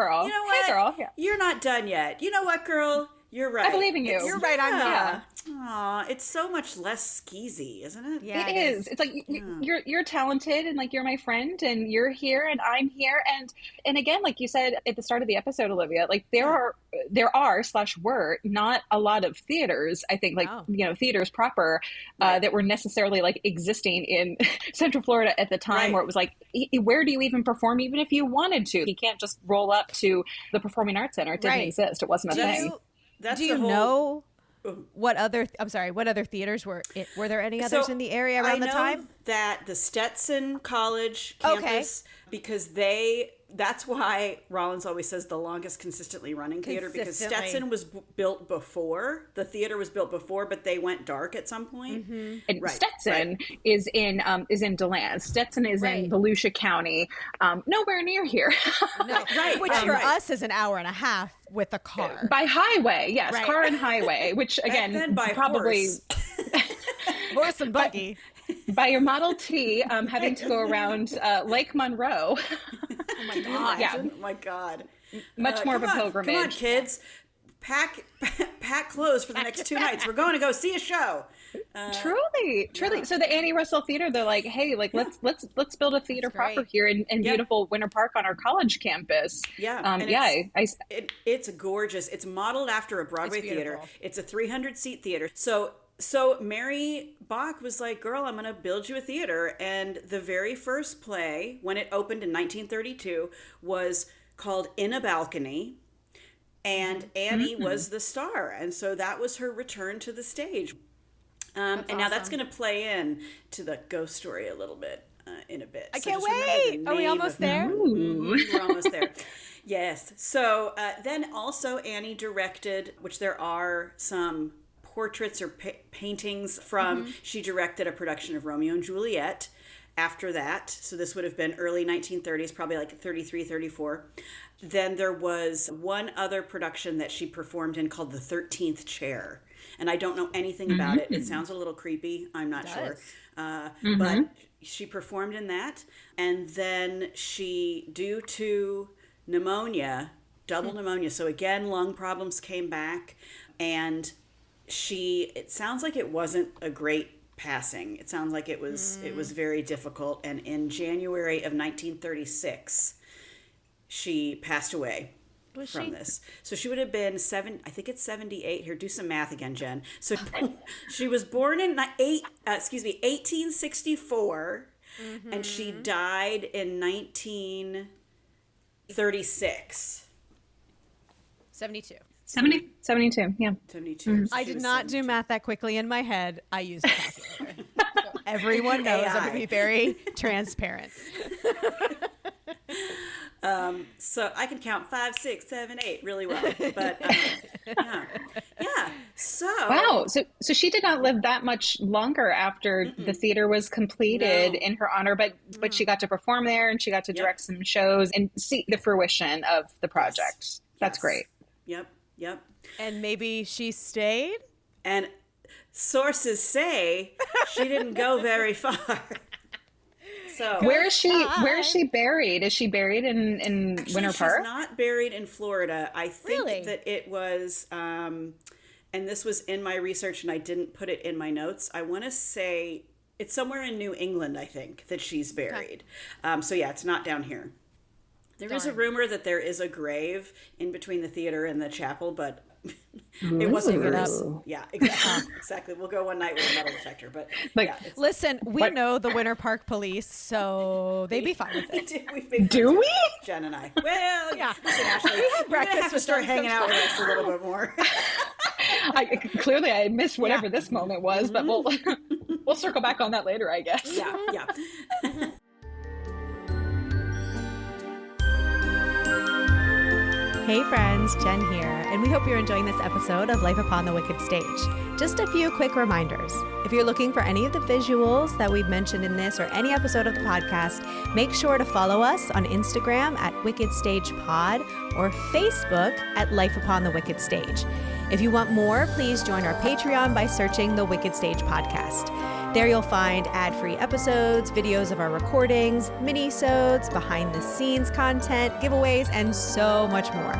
girl. Yeah. You're not done yet. You know what, girl? You're right. I believe in you. You're right. I'm not. Aw, it's so much less skeezy, isn't it? Yeah, it is. It's like you're talented and like you're my friend and you're here and I'm here and again, like you said at the start of the episode, Olivia, like there are were not a lot of theaters. I think like theaters proper that were necessarily like existing in Central Florida at the time, where it was like, where do you even perform, even if you wanted to? You can't just roll up to the Performing Arts Center. It didn't exist. It wasn't a thing. Do you know what other theaters were there any others in the area around the time? I know that the Stetson College campus, because that's why Rollins always says the longest consistently running theater, because Stetson was built before. The theater was built before, but they went dark at some point. Mm-hmm. And Stetson is in DeLand. Stetson is in Volusia County, nowhere near here. No, which for us is an hour and a half with a car. By highway, yes, car and highway, which again, and by probably horse and buggy. By your Model T, having to go around Lake Monroe. Oh my God. Yeah. Oh my God. Much more of a pilgrimage. Come on, kids. Pack clothes for the next 2 nights. We're going to go see a show. Truly. Yeah. So the Annie Russell Theater, they're like, hey, like let's build a theater proper here in beautiful Winter Park on our college campus. Yeah. It's gorgeous. It's modeled after a Broadway theater. It's a 300-seat theater. So Mary Bach was like, girl, I'm going to build you a theater. And the very first play, when it opened in 1932, was called In a Balcony. And Annie was the star. And so that was her return to the stage. And now that's going to play in to the ghost story a little bit in a bit. I can't wait. Are we almost there? We're almost there. Yes. So then also Annie directed, which there are some portraits or paintings from, she directed a production of Romeo and Juliet after that. So this would have been early 1930s, probably like 33, 34. Then there was one other production that she performed in called The 13th Chair. And I don't know anything about it. It sounds a little creepy. I'm not sure. But she performed in that. And then she, due to pneumonia, double pneumonia, so again, lung problems came back. And it sounds like it wasn't a great passing. It sounds like it was very difficult. And in January of 1936, she passed away from this. So she would have been 78. Here, do some math again, Jen. So she was born in 1864, and she died in 1936. 72. 72, yeah. 72. I did not do math that quickly in my head. I used a calculator. So everyone knows I'm going to be very transparent. So I can count 5, 6, 7, 8 really well. But yeah. So wow, so she did not live that much longer after the theater was completed in her honor, but she got to perform there and she got to direct some shows and see the fruition of the project. Yes. That's great. Yep. And maybe she stayed? And sources say she didn't go very far. So Where is she buried? Is she buried in Winter Park? She's not buried in Florida. I think Really? that it was and this was in my research and I didn't put it in my notes. I want to say it's somewhere in New England, I think, that she's buried. So yeah, it's not down here. There is a rumor that there is a grave in between the theater and the chapel, but it wasn't hers. Yeah, exactly. We'll go one night with a metal detector, but listen, we know the Winter Park police, so they'd be fine with it. Do we? Jen and I. Well, yeah. Listen, Ashley, you're gonna have to start hanging out with us a little bit more. Clearly, I missed whatever this moment was, but we'll circle back on that later, I guess. Yeah. Hey friends, Jen here, and we hope you're enjoying this episode of Life Upon the Wicked Stage. Just a few quick reminders. If you're looking for any of the visuals that we've mentioned in this or any episode of the podcast, make sure to follow us on Instagram at Wicked Stage Pod or Facebook at Life Upon the Wicked Stage. If you want more, please join our Patreon by searching the Wicked Stage Podcast. There you'll find ad-free episodes, videos of our recordings, mini-sodes, behind-the-scenes content, giveaways, and so much more.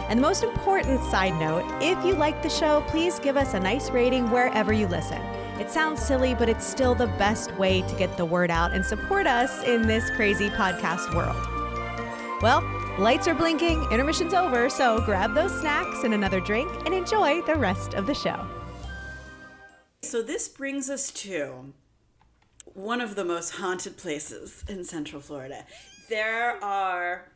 And the most important side note, if you like the show, please give us a nice rating wherever you listen. It sounds silly, but it's still the best way to get the word out and support us in this crazy podcast world. Well, lights are blinking, intermission's over, so grab those snacks and another drink and enjoy the rest of the show. So this brings us to one of the most haunted places in Central Florida. There are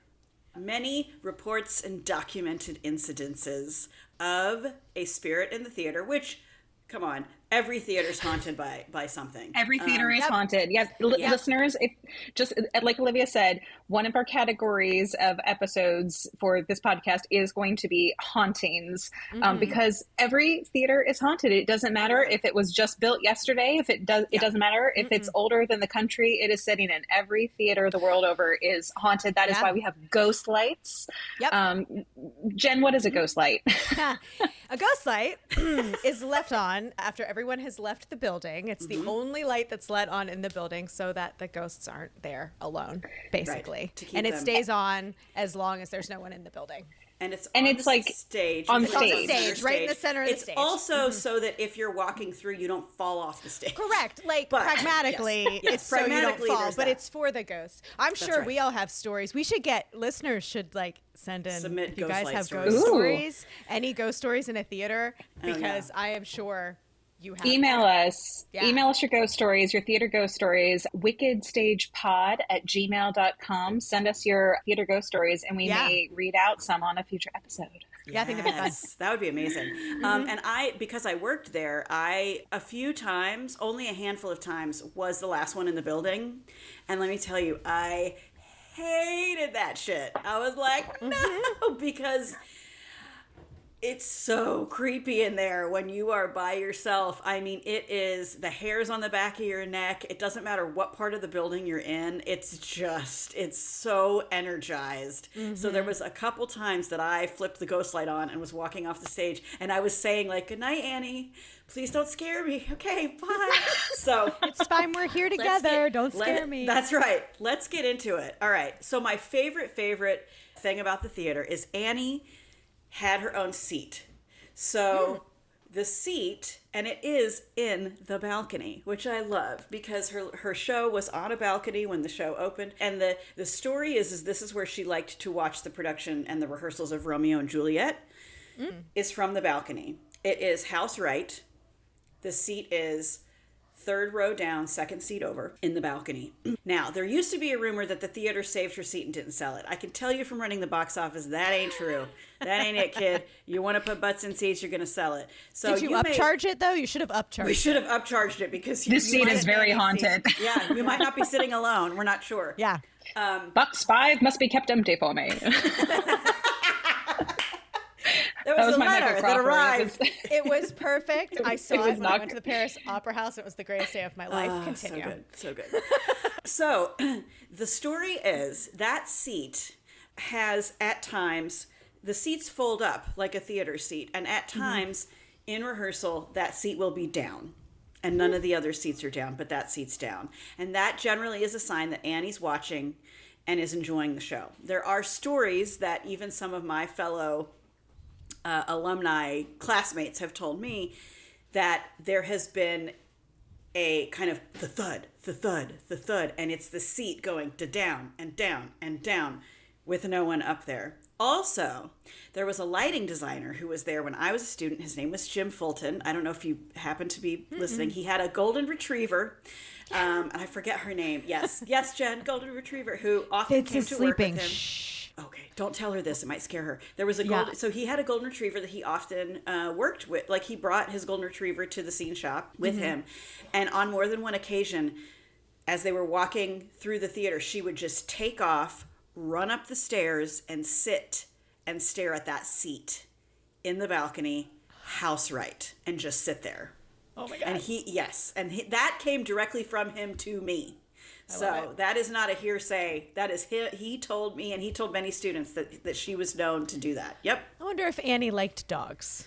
many reports and documented incidences of a spirit in the theater, which, come on, every theater's haunted by something. Every theater is haunted. Yes, listeners, if just like Olivia said, one of our categories of episodes for this podcast is going to be hauntings, because every theater is haunted. It doesn't matter if it was just built yesterday. If it does, it doesn't matter if it's older than the country it is sitting in. Every theater the world over is haunted. That is why we have ghost lights. Jen, what is a ghost light? A ghost light is left on after everyone has left the building. It's the only light that's let on in the building so that the ghosts aren't there alone, basically. Right, and it stays on as long as there's no one in the building. And it's like stage. On the stage, right in the center of the stage. It's also so that if you're walking through, you don't fall off the stage. Correct. Pragmatically, it's so you don't fall, but it's for the ghosts. I'm sure we all have stories. We should listeners should send in Submit if you guys have stories. ghost stories, any ghost stories in a theater, because I am sure you have. Email us your ghost stories, your theater ghost stories, wickedstagepod@gmail.com. Send us your theater ghost stories and we may read out some on a future episode. Yeah, I think that'd be fun. That would be amazing. And because I worked there, a few times, only a handful of times, was the last one in the building. And let me tell you, I hated that shit. I was like, no, because it's so creepy in there when you are by yourself. I mean, it is the hairs on the back of your neck. It doesn't matter what part of the building you're in. It's so energized. So there was a couple times that I flipped the ghost light on and was walking off the stage and I was saying good night, Annie. Please don't scare me. Okay, bye. So it's fine. We're here together. Don't scare me. That's right. Let's get into it. All right. So my favorite thing about the theater is Annie had her own seat. So the seat, and it is in the balcony, which I love because her show was on a balcony when the show opened. And the story is this is where she liked to watch the production and the rehearsals of Romeo and Juliet is from the balcony. It is house right. The seat is third row down, second seat over in the balcony. Now, there used to be a rumor that the theater saved her seat and didn't sell it. I can tell you from running the box office, that ain't true. That ain't it, kid. You want to put butts in seats, you're going to sell it. So did you upcharge it, though? You should have upcharged it. We should have upcharged it because this seat is very haunted. Yeah, we might not be sitting alone. We're not sure. Yeah. Box 5 must be kept empty for me. There was a my letter Michael that Crawford. arrived. It was perfect. I saw it when I not went to the Paris Opera House. It was the greatest day of my life. Continue. So good. So the story is that seat has at times, the seats fold up like a theater seat. And at times in rehearsal, that seat will be down. And none of the other seats are down, but that seat's down. And that generally is a sign that Annie's watching and is enjoying the show. There are stories that even some of my fellow alumni classmates have told me that there has been a kind of the thud, and it's the seat going to down and down and down with no one up there. Also, there was a lighting designer who was there when I was a student. His name was Jim Fulton. I don't know if you happen to be listening. He had a golden retriever, and I forget her name. Yes, Jen, golden retriever, who often came to work with him. Shh. Okay, don't tell her this. It might scare her. There was a golden, so he had a golden retriever that he often worked with. Like, he brought his golden retriever to the scene shop with him, and on more than one occasion, as they were walking through the theater, she would just take off, run up the stairs, and sit and stare at that seat in the balcony, house right, and just sit there. Oh my God. And that came directly from him to me. So that is not a hearsay. That is he told me, and he told many students that she was known to do that. Yep. I wonder if Annie liked dogs.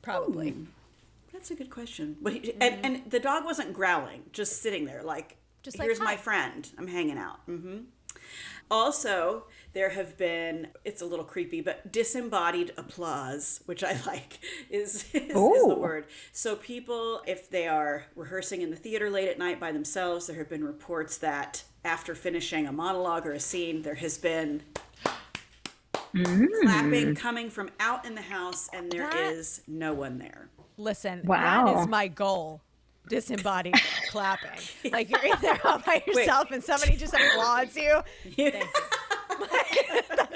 Probably. That's a good question. But and the dog wasn't growling, just sitting there like, here's my friend. I'm hanging out. Also, there have been, it's a little creepy, but disembodied applause, which I like, is the word. So people, if they are rehearsing in the theater late at night by themselves, there have been reports that after finishing a monologue or a scene, there has been clapping coming from out in the house, and there is no one there. Listen, that is my goal. Disembodied clapping. Like, you're in there all by yourself and somebody just applauds you. Thank you.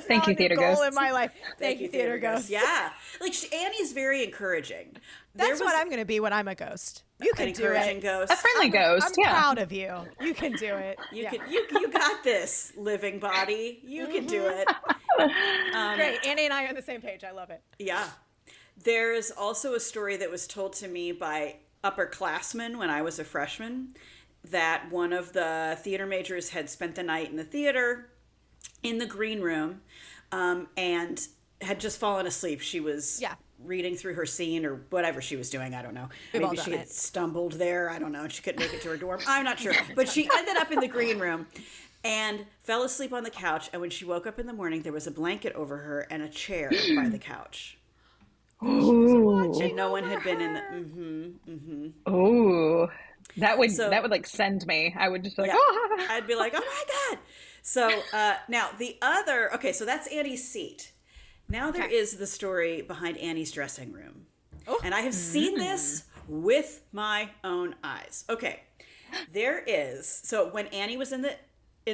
Thank you, Theater Ghost. Goal in my life. Thank you, Theater Ghost. Yeah. Like, Annie's very encouraging. That's what I'm going to be when I'm a ghost. You can do it. Ghost. A friendly ghost. I'm proud of you. You can do it. You got this, living body. You can do it. Great. Annie and I are on the same page. I love it. Yeah. There's also a story that was told to me by upperclassmen when I was a freshman, that one of the theater majors had spent the night in the theater in the green room, and had just fallen asleep. She was reading through her scene or whatever she was doing. I don't know. Maybe she had stumbled there. I don't know. She couldn't make it to her dorm. I'm not sure. But she ended up in the green room and fell asleep on the couch. And when she woke up in the morning, there was a blanket over her and a chair by the couch. And no one had been in the Oh, that would like send me. I would just be like, I'd be like, oh my God. So now the other, so that's Annie's seat. Now there is the story behind Annie's dressing room. And I have seen this with my own eyes. Okay. There is, so when Annie was in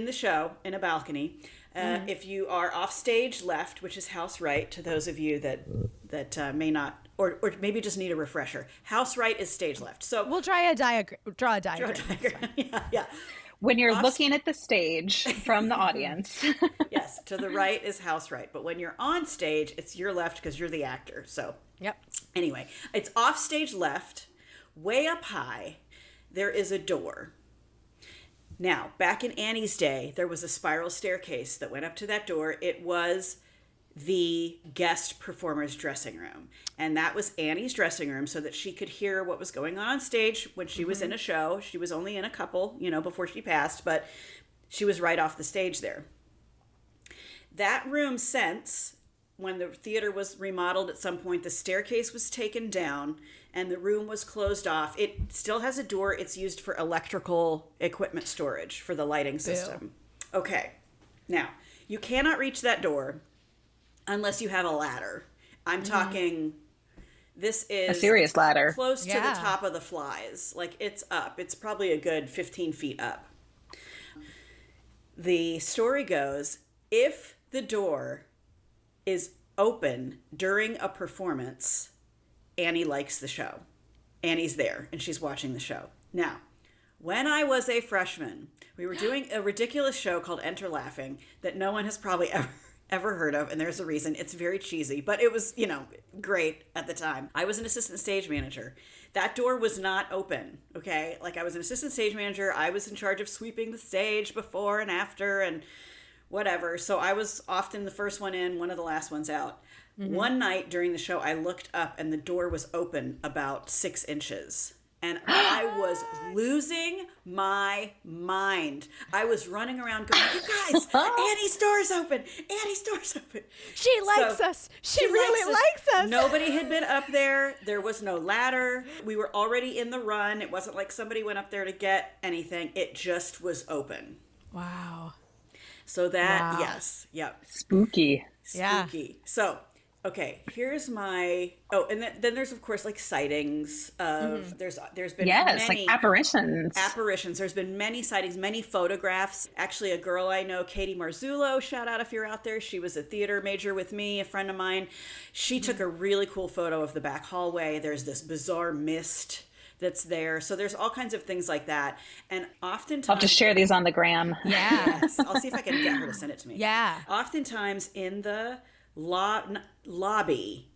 the show in a balcony, if you are off stage left, which is house right, to those of you that may not, or maybe just need a refresher. House right is stage left. So we'll draw a diagram. Yeah. When you're looking at the stage from the audience. Yes, to the right is house right. But when you're on stage, it's your left because you're the actor. So anyway, it's off stage left, way up high. There is a door. Now, back in Annie's day, there was a spiral staircase that went up to that door. It was the guest performer's dressing room. And that was Annie's dressing room so that she could hear what was going on stage when she was in a show. She was only in a couple, before she passed, but she was right off the stage there. That room, since when the theater was remodeled at some point, the staircase was taken down and the room was closed off. It still has a door. It's used for electrical equipment storage for the lighting system. Ew. Okay. Now, you cannot reach that door unless you have a ladder. I'm talking, this is a serious ladder. Close to the top of the flies. Like, it's up. It's probably a good 15 feet up. The story goes, if the door is open during a performance, Annie likes the show. Annie's there and she's watching the show. Now, when I was a freshman, we were doing a ridiculous show called Enter Laughing that no one has probably ever heard of, and there's a reason. It's very cheesy, but it was, great at the time. I was an assistant stage manager. That door was not open, okay? Like, I was an assistant stage manager. I was in charge of sweeping the stage before and after and whatever. So I was often the first one in, one of the last ones out. Mm-hmm. One night during the show, I looked up and the door was open about 6 inches. And I was losing my mind. I was running around going, you guys, Annie's door's open. Annie's door's open. She likes us. She really likes us. Nobody had been up there. There was no ladder. We were already in the run. It wasn't like somebody went up there to get anything. It just was open. Wow. So that, yes. Yep. Spooky. Yeah. So, okay, here's my... Oh, and then there's, of course, like, sightings of... There's been many... like apparitions. Apparitions. There's been many sightings, many photographs. Actually, a girl I know, Katie Marzullo, shout out if you're out there. She was a theater major with me, a friend of mine. She took a really cool photo of the back hallway. There's this bizarre mist that's there. So there's all kinds of things like that. And oftentimes... I'll just share these on the gram. Yeah. Yes. I'll see if I can get her to send it to me. Yeah. Oftentimes in the... lobby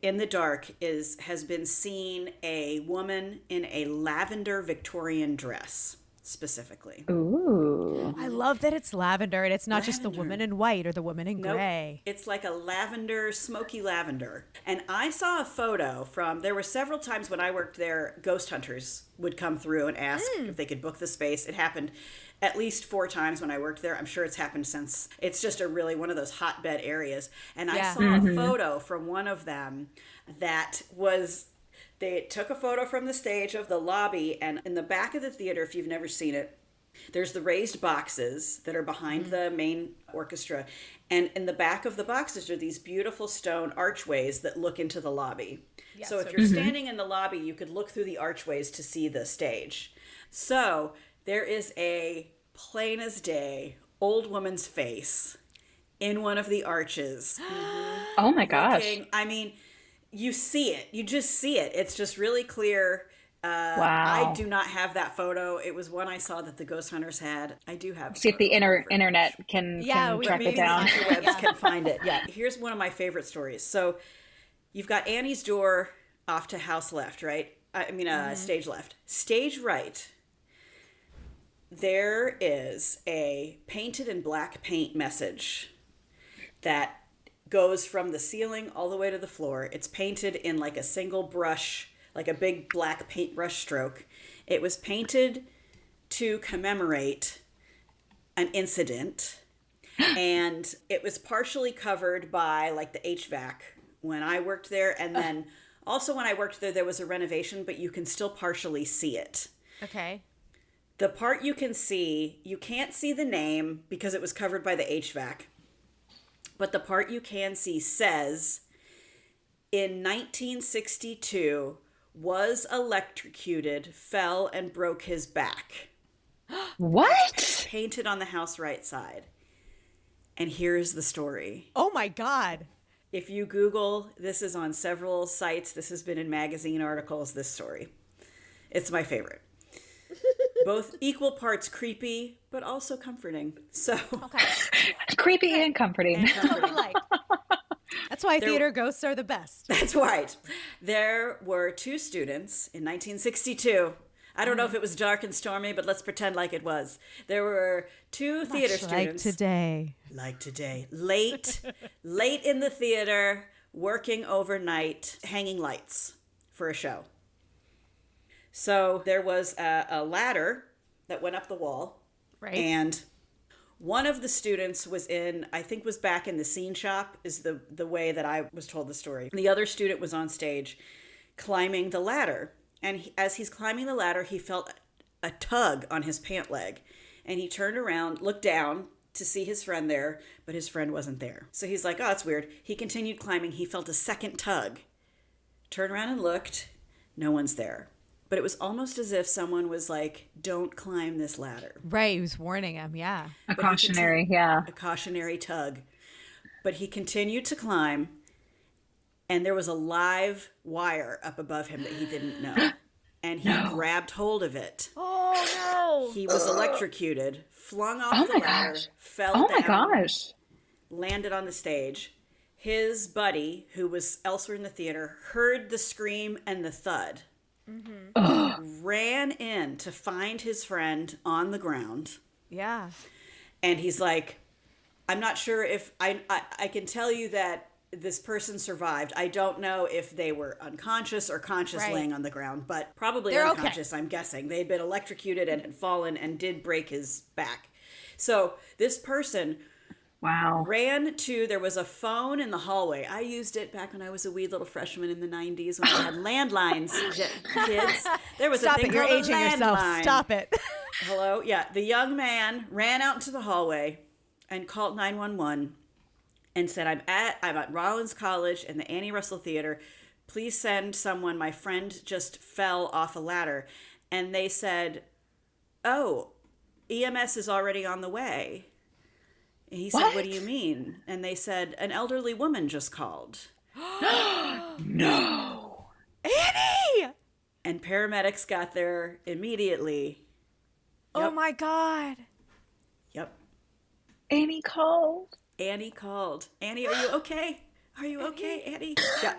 in the dark has been seen a woman in a lavender Victorian dress specifically. Ooh. I love that it's lavender and it's not just the woman in white or the woman in gray. It's like a lavender, smoky lavender. And I saw a photo there were several times when I worked there, ghost hunters would come through and ask if they could book the space. It happened at least 4 times when I worked there. I'm sure it's happened since. It's just one of those hotbed areas. And I saw a photo from one of them that was... They took a photo from the stage of the lobby, and in the back of the theater, if you've never seen it, there's the raised boxes that are behind the main orchestra. And in the back of the boxes are these beautiful stone archways that look into the lobby. Yes, so if you're standing in the lobby, you could look through the archways to see the stage. So there is a plain as day old woman's face in one of the arches. Oh my gosh. I mean... You see it. You just see it. It's just really clear. Wow. I do not have that photo. It was one I saw that the ghost hunters had. I do have. See if the internet can track it down. The interwebs can find it. Yeah. Here's one of my favorite stories. So you've got Annie's door off to house left, right? Stage left. Stage right. There is a painted in black paint message that goes from the ceiling all the way to the floor. It's painted in like a single brush, like a big black paintbrush stroke. It was painted to commemorate an incident, and it was partially covered by like the HVAC when I worked there, and then also when I worked there was a renovation, but you can still partially see it. Okay. The part you can see, you can't see the name because it was covered by the HVAC. But the part you can see says, in 1962, was electrocuted, fell, and broke his back. What? Painted on the house right side. And here's the story. Oh my God. If you Google, this is on several sites. This has been in magazine articles, this story. It's my favorite. Both equal parts creepy, but also comforting. So creepy and comforting. That's why theater ghosts are the best. That's right. There were 2 students in 1962. I don't know if it was dark and stormy, but let's pretend like it was. There were 2 theater students. Like today. Late in the theater, working overnight, hanging lights for a show. So there was a ladder that went up the wall. Right. And one of the students was back in the scene shop, is the way that I was told the story. The other student was on stage climbing the ladder. And as he's climbing the ladder, he felt a tug on his pant leg. And he turned around, looked down to see his friend there, but his friend wasn't there. So he's like, oh, that's weird. He continued climbing. He felt a second tug. Turned around and looked. No one's there. But it was almost as if someone was like, don't climb this ladder. Right, he was warning him, yeah. A cautionary tug. But he continued to climb, and there was a live wire up above him that he didn't know. And he grabbed hold of it. Oh, no. He was electrocuted, flung off the ladder, fell down. Oh, my gosh. landed on the stage. His buddy, who was elsewhere in the theater, heard the scream and the thud. Ran in to find his friend on the ground. Yeah. And he's like, I'm not sure if I can tell you that this person survived. I don't know if they were unconscious or conscious laying on the ground, but probably they're unconscious, okay. I'm guessing. They'd been electrocuted and had fallen and did break his back. So this person ran to, there was a phone in the hallway. I used it back when I was a wee little freshman in the 90s when we had landlines, kids. There was Stop a thing it, you're called aging a yourself. landline. Stop it. Hello? Yeah, the young man ran out into the hallway and called 911 and said, I'm at Rollins College in the Annie Russell Theater. Please send someone. My friend just fell off a ladder. And they said, oh, EMS is already on the way. And he said, what do you mean? And they said, an elderly woman just called. No. Annie! And paramedics got there immediately. Yep. Oh my God. Yep. Annie called. Annie called. Annie, are you okay? Are you okay, Annie? Yeah.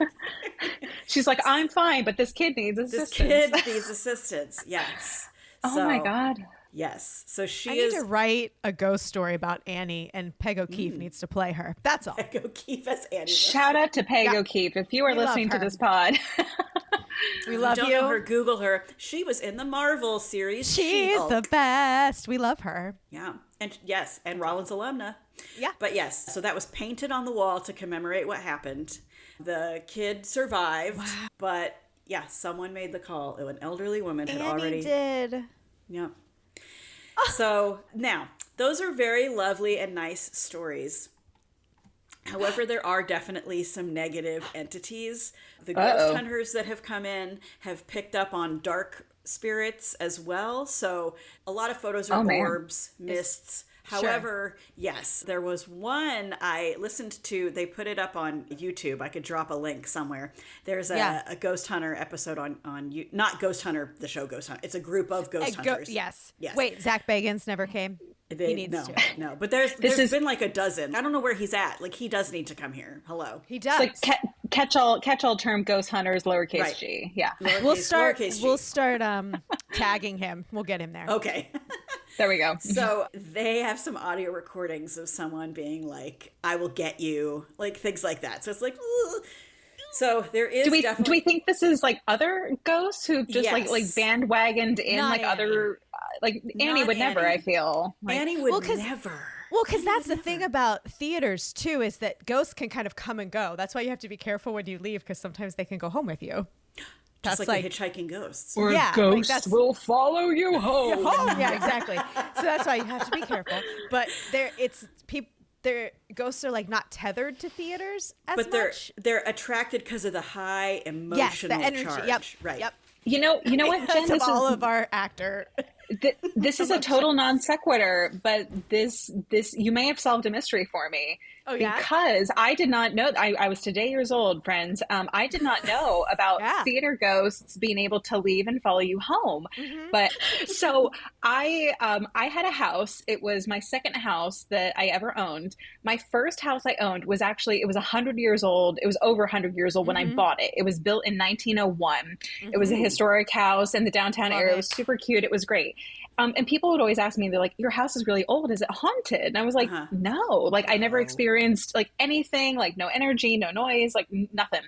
She's like, I'm fine, but this kid needs assistance. This kid needs assistance. Yes. Oh my God. Yes. So she I need to write a ghost story about Annie, and Peg O'Keefe needs to play her. That's all. Peg O'Keefe as Annie. Shout out to Peg O'Keefe. If you are listening to this pod. We love you. Don't know her, Google her. She was in the Marvel series. She's the best. We love her. Yeah. And yes, and Rollins alumna. Yeah. But yes, so that was painted on the wall to commemorate what happened. The kid survived, but yeah, someone made the call. An elderly woman had already did. Yeah. So now, those are very lovely and nice stories. However, there are definitely some negative entities. The ghost hunters that have come in have picked up on dark spirits as well. So a lot of photos are orbs, mists. However, yes, there was one I listened to. They put it up on YouTube. I could drop a link somewhere. There's a ghost hunter episode on not Ghost Hunter, the show Ghost Hunter. It's a group of ghost hunters. Yes. Wait, Zach Bagans never came. He needs to. No, but there's been like a dozen. I don't know where he's at. Like, he does need to come here. Hello. He does. It's like catch-all term ghost hunters, lowercase g. Yeah. We'll start tagging him. We'll get him there. Okay. There we go. So they have some audio recordings of someone being like, I will get you, like things like that. So it's like, ugh. So there is do we think this is like other ghosts who just like bandwagoned in Not like Annie. Other like Annie Not would never, Annie. I feel. Like, Annie would never. Well, because that's the thing about theaters too, is that ghosts can kind of come and go. That's why you have to be careful when you leave, because sometimes they can go home with you. Just like the hitchhiking ghosts. Or ghosts will follow you home. Yeah, exactly. So that's why you have to be careful. But their ghosts are like not tethered to theaters as much. But they're attracted because of the high emotional the energy. charge. Yep. Right. Yep. You know what, Jen? This all of our actor. This is a total non sequitur, but this you may have solved a mystery for me. Oh, yeah? Because I did not know. I was today years old, friends. I did not know about theater ghosts being able to leave and follow you home. Mm-hmm. But so I had a house. It was my second house that I ever owned. My first house I owned was it was 100 years old. It was over 100 years old when I bought it. It was built in 1901. Mm-hmm. It was a historic house in the downtown area. It was super cute. It was great. And people would always ask me, they're like, your house is really old. Is it haunted? And I was like, no, like I never experienced like anything, like no energy, no noise, like nothing.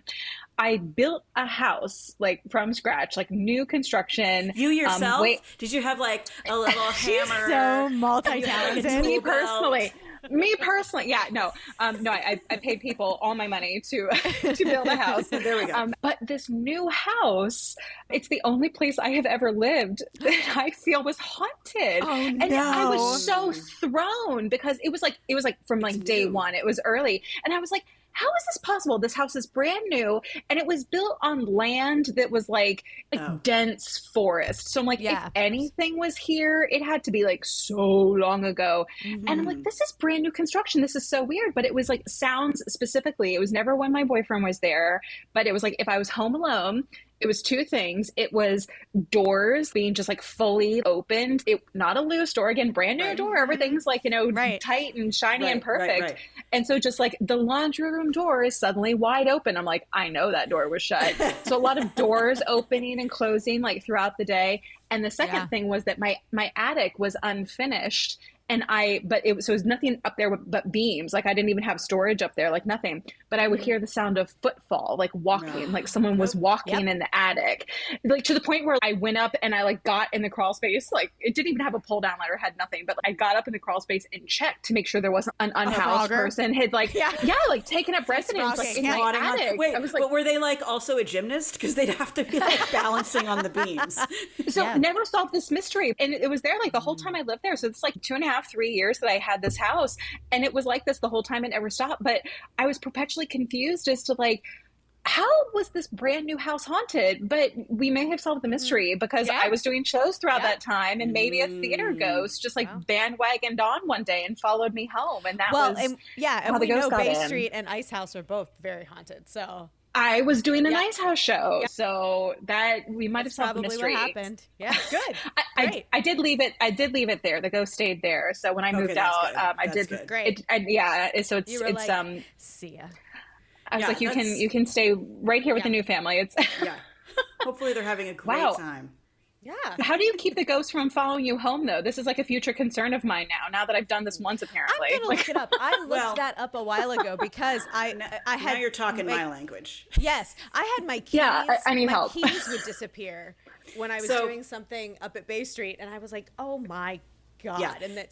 I built a house like from scratch, like new construction. You yourself? Did you have like a little hammer? So multi-talented. Me personally, yeah, no, I paid people all my money to build a house. There we go. But this new house, it's the only place I have ever lived that I feel was haunted. Oh, and I was so thrown because it was like from like day one. It was early, and I was like, how is this possible? This house is brand new, and it was built on land that was like dense forest. So I'm like, if anything was here, it had to be like so long ago. Mm-hmm. And I'm like, this is brand new construction. This is so weird. But it was like sounds specifically. It was never when my boyfriend was there, but it was like if I was home alone, It was two things. It was doors being just like fully opened. Not a loose door, again, brand new door. Everything's like, tight and shiny and perfect. And so just like the laundry room door is suddenly wide open. I'm like, I know that door was shut. So a lot of doors opening and closing like throughout the day. And the second thing was that my attic was unfinished. But it was nothing up there but beams. Like I didn't even have storage up there, like nothing. But I would hear the sound of footfall, like walking, like someone was walking in the attic, like to the point where I went up and I like got in the crawl space. Like it didn't even have a pull down ladder, had nothing. But I got up in the crawl space and checked to make sure there wasn't an unhoused person had like like taken up residence like, in my attic. Wait, I was like, but were they like also a gymnast? Because they'd have to be like balancing on the beams. So never solved this mystery, and it was there like the whole time I lived there. So it's like 2.5-3 years that I had this house, and it was like this the whole time. It never stopped. But I was perpetually confused as to like, how was this brand new house haunted? But we may have solved the mystery because I was doing shows throughout that time, and maybe a theater ghost just like bandwagoned on one day and followed me home, and that was and we know Bay Street and Ice House are both very haunted. So I was doing an Ice House show, so that we might have solved the mystery. What happened. Yeah, good. I did leave it. I did leave it there. The ghost stayed there. So when I moved out, I did. Good. Great. So it's like, see ya. I was like, you can stay right here with the new family. It's Hopefully they're having a great time. Yeah. How do you keep the ghosts from following you home, though? This is like a future concern of mine now that I've done this once, apparently. I'm going to look it up. I looked that up a while ago because I had... Now you're talking my language. Yes. I had my keys. Yeah, I need help. My keys would disappear when I was doing something up at Bay Street, and I was like, oh my God. Yeah. And that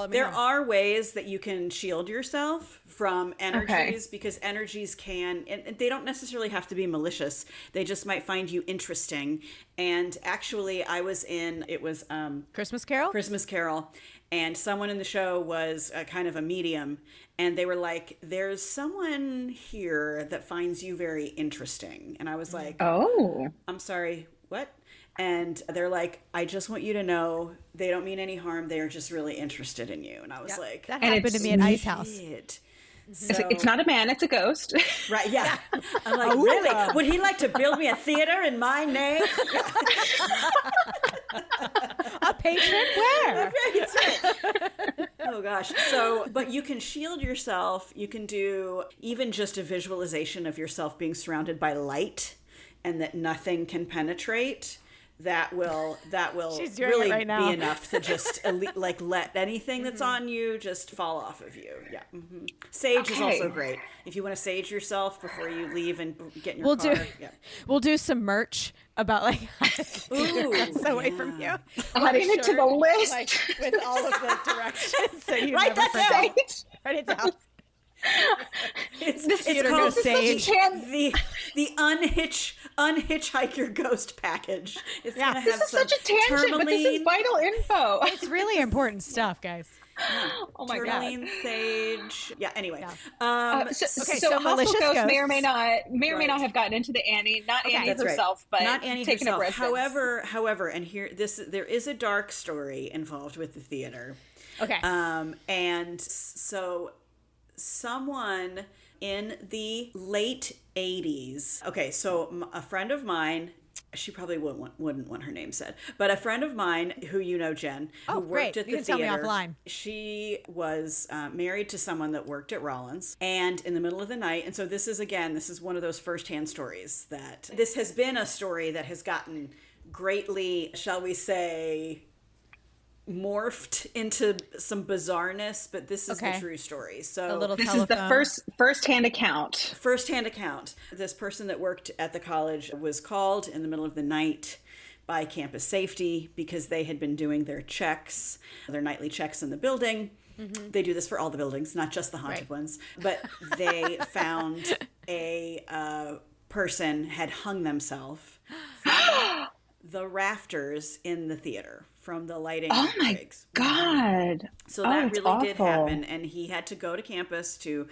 there are ways that you can shield yourself from energies because energies can, and they don't necessarily have to be malicious. They just might find you interesting. And actually I was Christmas Carol, and someone in the show was kind of a medium, and they were like, there's someone here that finds you very interesting. And I was like, oh, I'm sorry, what? And they're like, I just want you to know they don't mean any harm. They are just really interested in you. And I was like, that happened to me at Ice House. So, it's not a man, it's a ghost. Right, yeah. I'm like, really? Would he like to build me a theater in my name? A patron where? That's right. Oh, gosh. But you can shield yourself. You can do even just a visualization of yourself being surrounded by light and that nothing can penetrate. That will really be enough to just like let anything that's on you just fall off of you. Yeah. Mm-hmm. Sage is also great. If you want to sage yourself before you leave and get in your car. We'll do some merch about like away from you. Adding it to the list. Like with all of the directions so you Write never that down. Write it down. It's called Sage. The unhitchhike your ghost package. It's gonna have this is such a tangent, but this is vital info. It's really important stuff, guys. Oh my Tourmaline, sage. Yeah. Anyway. So malicious ghosts may or may not have gotten into the Annie, not Annie herself, but not Annie taken herself. Up However, and here there is a dark story involved with the theater. Okay. And so someone in the late 80s. Okay, so a friend of mine, she probably wouldn't want her name said, but a friend of mine who you know, Jen, who worked at the theater. Tell me offline. She was married to someone that worked at Rollins, and in the middle of the night, and so this is one of those firsthand stories that this has been a story that has gotten greatly, shall we say, morphed into some bizarreness, but this is the true story. So this is the first-hand account. First-hand account. This person that worked at the college was called in the middle of the night by campus safety because they had been doing their checks, their nightly checks in the building. Mm-hmm. They do this for all the buildings, not just the haunted ones. But they found a person had hung themselves from the rafters in the theater. From the lighting. Oh my God. So that really did happen. And he had to go to campus to,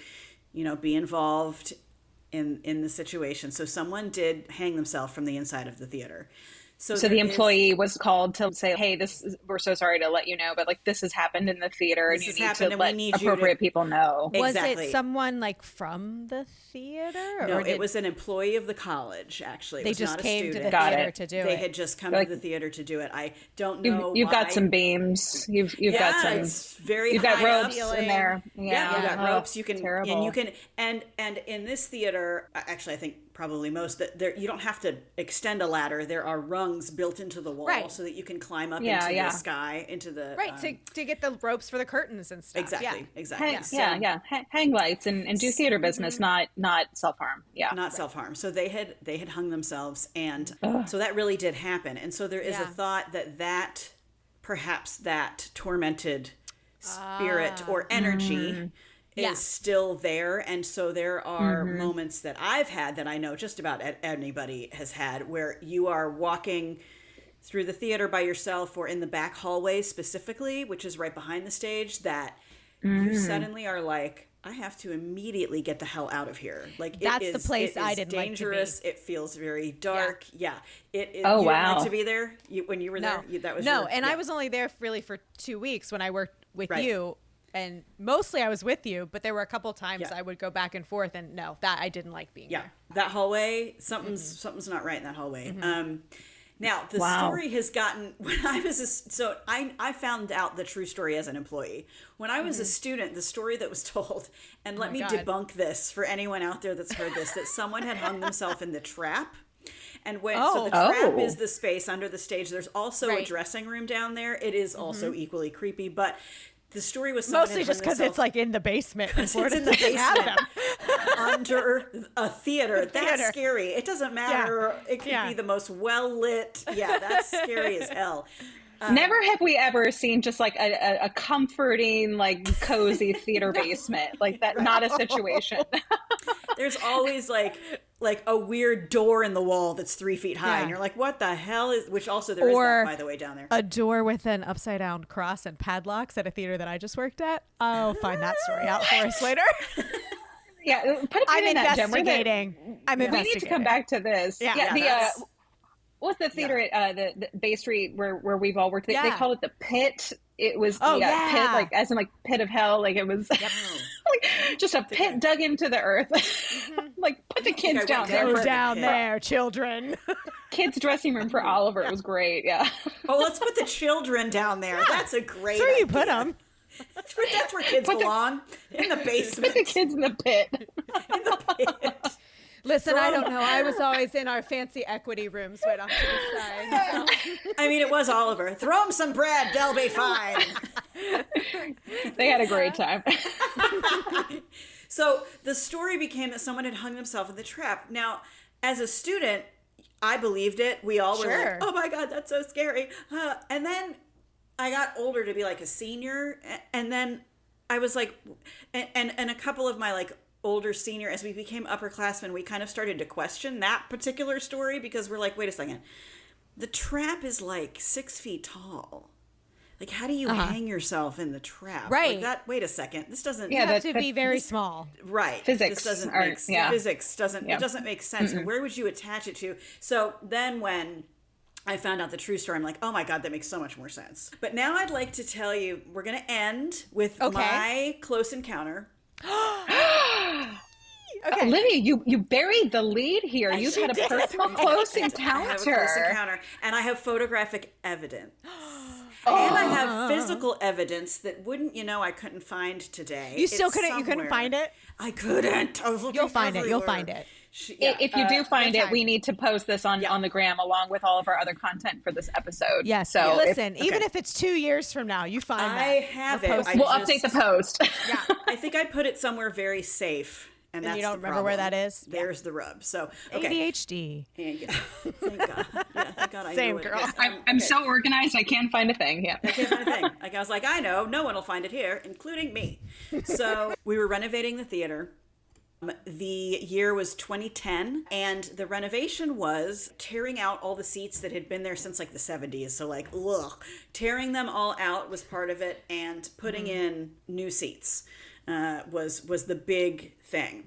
be involved in the situation. So someone did hang themselves from the inside of the theater. So the employee was called to say, hey, we're so sorry to let you know, but like this has happened in the theater and you need to let appropriate people know. Exactly. Was it someone like from the theater? No, it was an employee of the college, actually. They just came to the theater to do it. They had just come to the theater to do it. I don't know. You've got some beams. You've got some. It's very You've got ropes in there. Yeah, you've got ropes. You can, terrible. and you can, and in this theater, actually, I think probably most that there, you don't have to extend a ladder. There are rungs built into the wall so that you can climb up into the sky, into the to get the ropes for the curtains and stuff. Exactly. Hang lights and do theater business, not self-harm. Not self-harm. So they had hung themselves, and so that really did happen. And so there is a thought that perhaps that tormented spirit or energy is still there. And so there are moments that I've had that I know just about anybody has had, where you are walking through the theater by yourself or in the back hallway specifically, which is right behind the stage, that you suddenly are like, I have to immediately get the hell out of here. Like that's the place I didn't dangerous. Like to be. It feels very dark. Yeah. It is. Oh, you wow. didn't like to be there when you were there. That was I was only there really for 2 weeks when I worked with you. And mostly I was with you, but there were a couple of times I would go back and forth, and that I didn't like being there. That hallway, something's not right in that hallway. Now the story has gotten, when I was I found out the true story as an employee. When I was a student, the story that was told, and let me debunk this for anyone out there that's heard this, that someone had hung themselves in the trap. And so the trap is the space under the stage. There's also a dressing room down there. It is also equally creepy, but the story was mostly just because it's like in the basement. It's in the basement under a theater. That's scary. It doesn't matter. It could be the most well lit. Yeah, that's scary as hell. Never have we ever seen just like a comforting, like cozy theater basement like that. Not a situation. There's always like a weird door in the wall that's 3 feet high, and you're like, what the hell is? Which also there is that, by the way, down there. A door with an upside down cross and padlocks at a theater that I just worked at. I'll find that story out for us later. Put a pin in that, Jen. I'm investigating. We need to come back to this. What's the theater at the Bay Street where we've all worked? They called it the Pit. It was pit, like as in like pit of hell. Like it was like just a pit dug into the earth. Like put the kids down there. Go down there, children. Kids' dressing room for Oliver. It was great. Yeah. Oh, let's put the children down there. That's a great. That's where you put them. That's where kids belong. In the basement. Put the kids in the pit. In the pit. Listen, I don't know. I was always in our fancy equity rooms right off to the side. So. I mean, it was Oliver. Throw them some bread. They'll be fine. They had a great time. So the story became that someone had hung themselves in the trap. Now, as a student, I believed it. We all were like, oh my God, that's so scary. And then I got older to be like a senior. And then I was like, and a couple of my like older senior, as we became upperclassmen, we kind of started to question that particular story, because we're like, wait a second, the trap is like 6 feet tall. Like, how do you hang yourself in the trap? Right. Like that. Wait a second. This doesn't. You have to be very small. Right. Physics. This doesn't make physics doesn't. It doesn't make sense. And where would you attach it to? So then when I found out the true story, I'm like, oh my God, that makes so much more sense. But now I'd like to tell you, we're going to end with my close encounter. Okay. Olivia, you buried the lead here. You've had a personal close encounter. I have a close encounter, and I have photographic evidence. And I have physical evidence that I couldn't find today. You still couldn't? You couldn't find it? I couldn't. I was looking You'll find everywhere. it. You'll find it. If you do find it, we need to post this on the gram along with all of our other content for this episode. Yes. So listen, even if it's 2 years from now, you find that. I have it. We'll update the post. Yeah. I think I put it somewhere very safe. And that's you don't the remember where that is? There's the rub. So, okay. ADHD. Thank God. Yeah, thank God I Same knew girl. It. Yes, I'm so organized, I can't find a thing. Yeah. I can't find a thing. Like, I was like, I know, no one will find it here, including me. So we were renovating the theater. The year was 2010, and the renovation was tearing out all the seats that had been there since like the 70s. So like, tearing them all out was part of it, and putting in new seats was the big thing.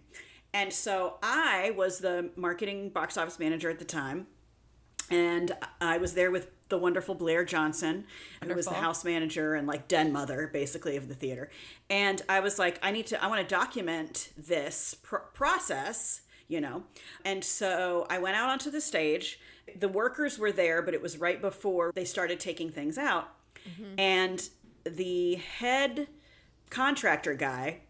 And so I was the marketing box office manager at the time. And I was there with the wonderful Blair Johnson, who was the house manager and like den mother, basically, of the theater. And I was like, I want to document this process, you know? And so I went out onto the stage. The workers were there, but it was right before they started taking things out. Mm-hmm. And the head contractor guy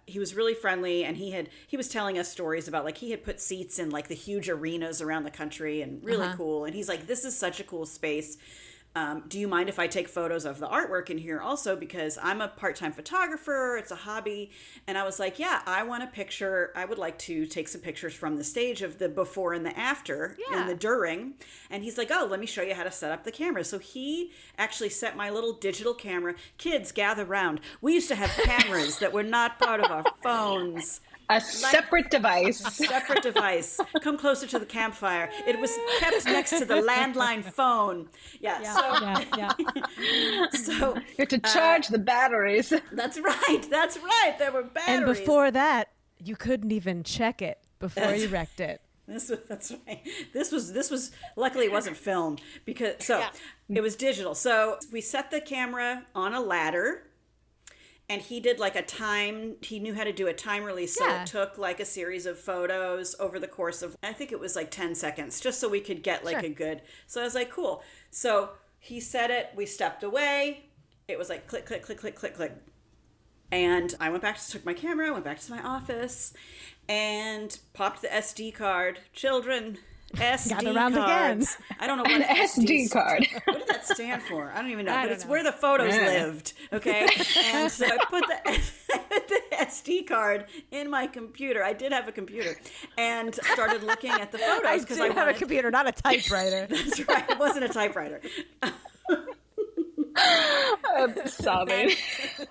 he was really friendly, and he was telling us stories about like he had put seats in like the huge arenas around the country and really cool. And he's like, this is such a cool space. Do you mind if I take photos of the artwork in here also, because I'm a part-time photographer, it's a hobby. And I was like, yeah, I would like to take some pictures from the stage of the before and the after and the during. And he's like, oh, let me show you how to set up the camera. So he actually set my little digital camera. Kids, gather round. We used to have cameras that were not part of our phones. A separate device. A separate device. Come closer to the campfire. It was kept next to the landline phone. So you have to charge the batteries. That's right. There were batteries. And before that, you couldn't even check it before you wrecked it. That's right. This was luckily it wasn't filmed because it was digital. So we set the camera on a ladder. And he did like he knew how to do a time release. So it took like a series of photos over the course of, I think it was like 10 seconds, just so we could get like a good, so I was like, cool. So he said it, we stepped away. It was like click, click, click, click, click, click. And I took my camera, went back to my office and popped the SD card. Children, SD Got around cards. Again. I don't know what SD card. What did that stand for? I don't even know. But it's where the photos lived. Okay. And so I put the SD card in my computer. I did have a computer, and started looking at the photos because I have a computer, not a typewriter. That's right. It wasn't a typewriter. I'm sobbing.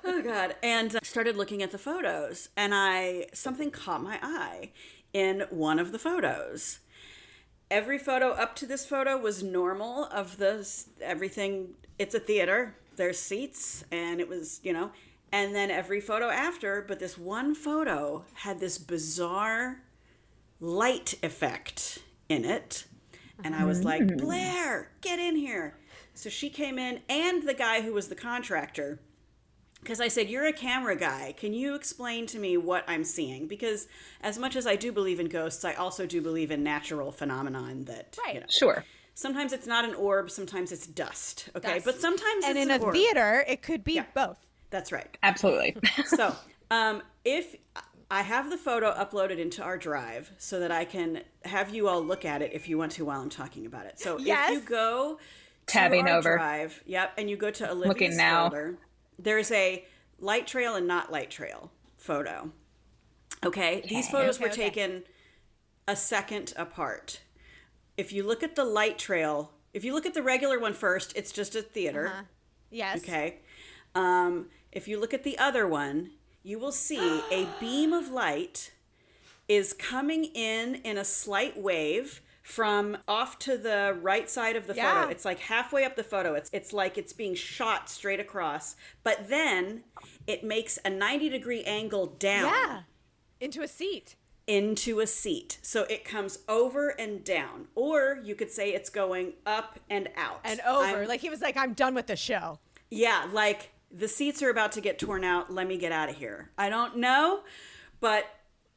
Oh God. And started looking at the photos, and something caught my eye in one of the photos. Every photo up to this photo was normal of everything. It's a theater. There's seats, and it was, and then every photo after, but this one photo had this bizarre light effect in it. And I was like, Blair, get in here. So she came in, and the guy who was the contractor, because I said, you're a camera guy. Can you explain to me what I'm seeing? Because as much as I do believe in ghosts, I also do believe in natural phenomenon that, Sure. Sometimes it's not an orb, sometimes it's dust. Okay. Dust. But sometimes it's an orb. And in a theater, it could be both. That's right. Absolutely. So if I have the photo uploaded into our drive so that I can have you all look at it if you want to while I'm talking about it. So if you go to our drive, and you go to Olivia's folder, there's a light trail and not light trail photo. Okay? These photos were taken a second apart. If you look at the light trail, if you look at the regular one first, it's just a theater. Yes. Okay? If you look at the other one, you will see a beam of light is coming in a slight wave from off to the right side of the photo. It's like halfway up the photo. It's like it's being shot straight across. But then it makes a 90-degree angle down. Yeah. Into a seat. So it comes over and down. Or you could say it's going up and out. And over. Like he was like, I'm done with the show. Yeah, like the seats are about to get torn out. Let me get out of here. I don't know, but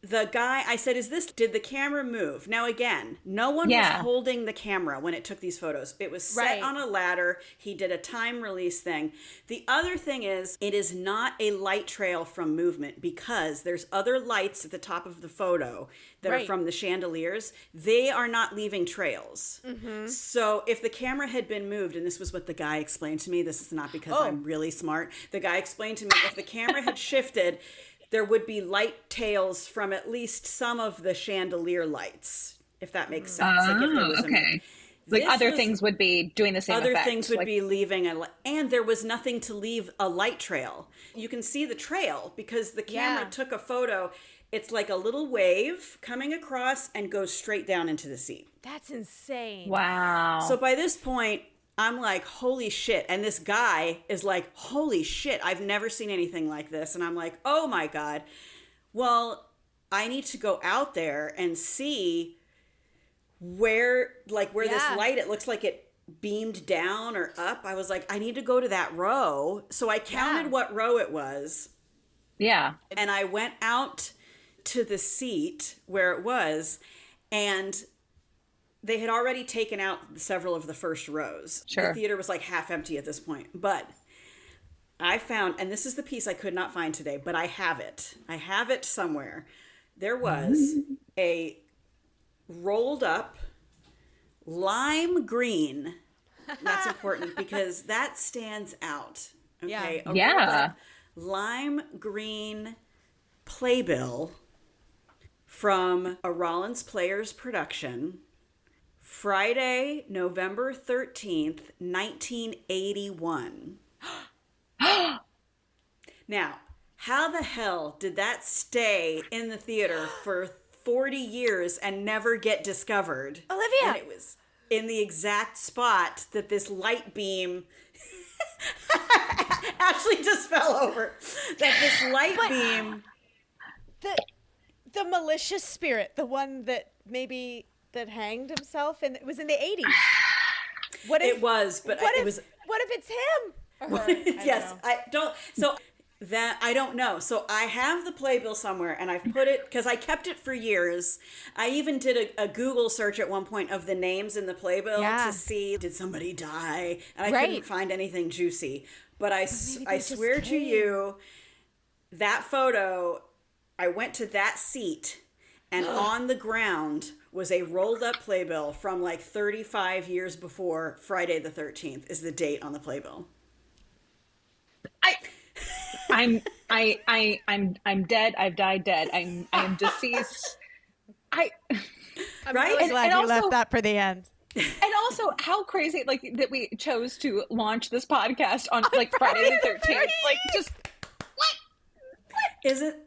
the guy, I said, did the camera move? Now, again, no one was holding the camera when it took these photos. It was set on a ladder. He did a time release thing. The other thing is, it is not a light trail from movement because there's other lights at the top of the photo that are from the chandeliers. They are not leaving trails. Mm-hmm. So if the camera had been moved, and this was what the guy explained to me, this is not because I'm really smart. The guy explained to me if the camera had shifted, there would be light tails from at least some of the chandelier lights, if that makes sense. Like other things would be doing the same effect. Other things would be leaving and there was nothing to leave a light trail. You can see the trail because the camera took a photo. It's like a little wave coming across and goes straight down into the seat. That's insane. Wow. So by this point, I'm like, holy shit. And this guy is like, holy shit, I've never seen anything like this. And I'm like, oh my God. Well, I need to go out there and see where this light, it looks like it beamed down or up. I was like, I need to go to that row. So I counted what row it was. Yeah. And I went out to the seat where it was, and they had already taken out several of the first rows. Sure. The theater was like half empty at this point. But I found, and this is the piece I could not find today, but I have it. I have it somewhere. There was a rolled up lime green. That's important because that stands out. Okay. Yeah. Lime green playbill from a Rollins Players production, Friday, November 13th, 1981. Now, how the hell did that stay in the theater for 40 years and never get discovered? Olivia! And it was in the exact spot that this light beam... Ashley just fell over. That this light beam... The malicious spirit, the one that hanged himself, and it was in the 80s. What if, it was, but what it if, was... What if it's him? Or her? Yes, I don't... So... That I don't know. So I have the playbill somewhere, and I've put it because I kept it for years. I even did a Google search at one point of the names in the playbill to see, did somebody die? And I couldn't find anything juicy. But I swear to you, that photo, I went to that seat, and on the ground was a rolled up playbill from like 35 years before Friday the 13th is the date on the playbill. I'm dead. I've died dead. I'm deceased. I'm really glad you left that for the end. And also, how crazy that we chose to launch this podcast on Friday the 13th. Like, just what?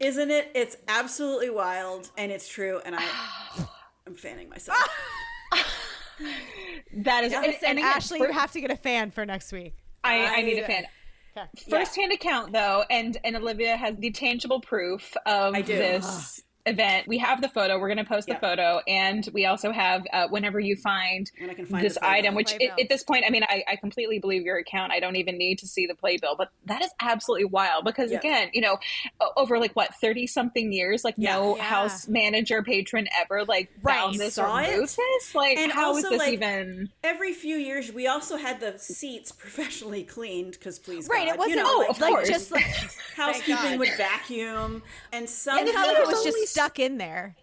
Isn't it? It's absolutely wild, and it's true. And I'm fanning myself. That is, and again, Ashley, you have to get a fan for next week. I need a fan. Okay. First-hand account, though, and Olivia has the tangible proof of this event. We have the photo. We're going to post the photo, and we also have whenever you find this item, which at this point, I mean, I completely believe your account. I don't even need to see the playbill, but that is absolutely wild because again, over 30-something years, no house manager patron ever found this or moved this. And how also, is this even? Every few years, we also had the seats professionally cleaned because please, right? God, It wasn't of course. Just housekeeping would vacuum, and somehow it was just stuck in there.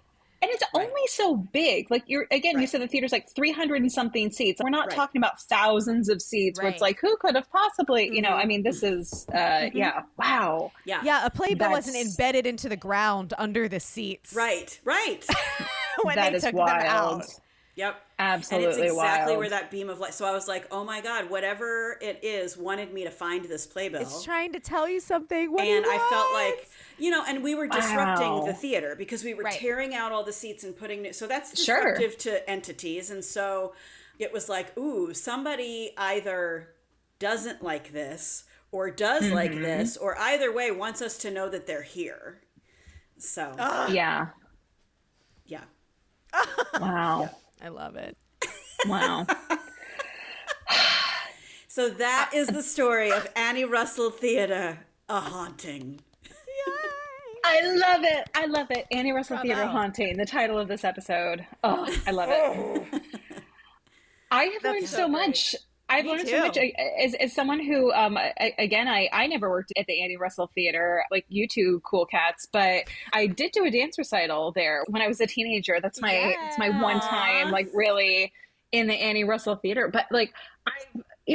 And it's only so big. You said the theater's 300 and something seats. We're not talking about thousands of seats where it's who could have possibly, I mean, this is, wow. Yeah, a playbill wasn't embedded into the ground under the seats. Right. When that they is took wild. them out. Yep. Absolutely wild. And it's exactly wild. where that beam of light. So I was like, oh my God, whatever it is wanted me to find this playbill. It's trying to tell you something. And I felt like, and we were disrupting the theater because we were tearing out all the seats and putting new. So that's disruptive to entities. And so it was like, ooh, somebody either doesn't like this or does like this, or either way wants us to know that they're here. So. Yeah. Wow. I love it. Wow. So that is the story of Annie Russell Theater, a haunting. I love it. Annie Russell Theater Haunting, the title of this episode. Oh, I love it. I have learned so much. I've learned so much as someone who, I never worked at the Annie Russell Theater like you two cool cats, but I did do a dance recital there when I was a teenager. That's my one time really in the Annie Russell Theater. But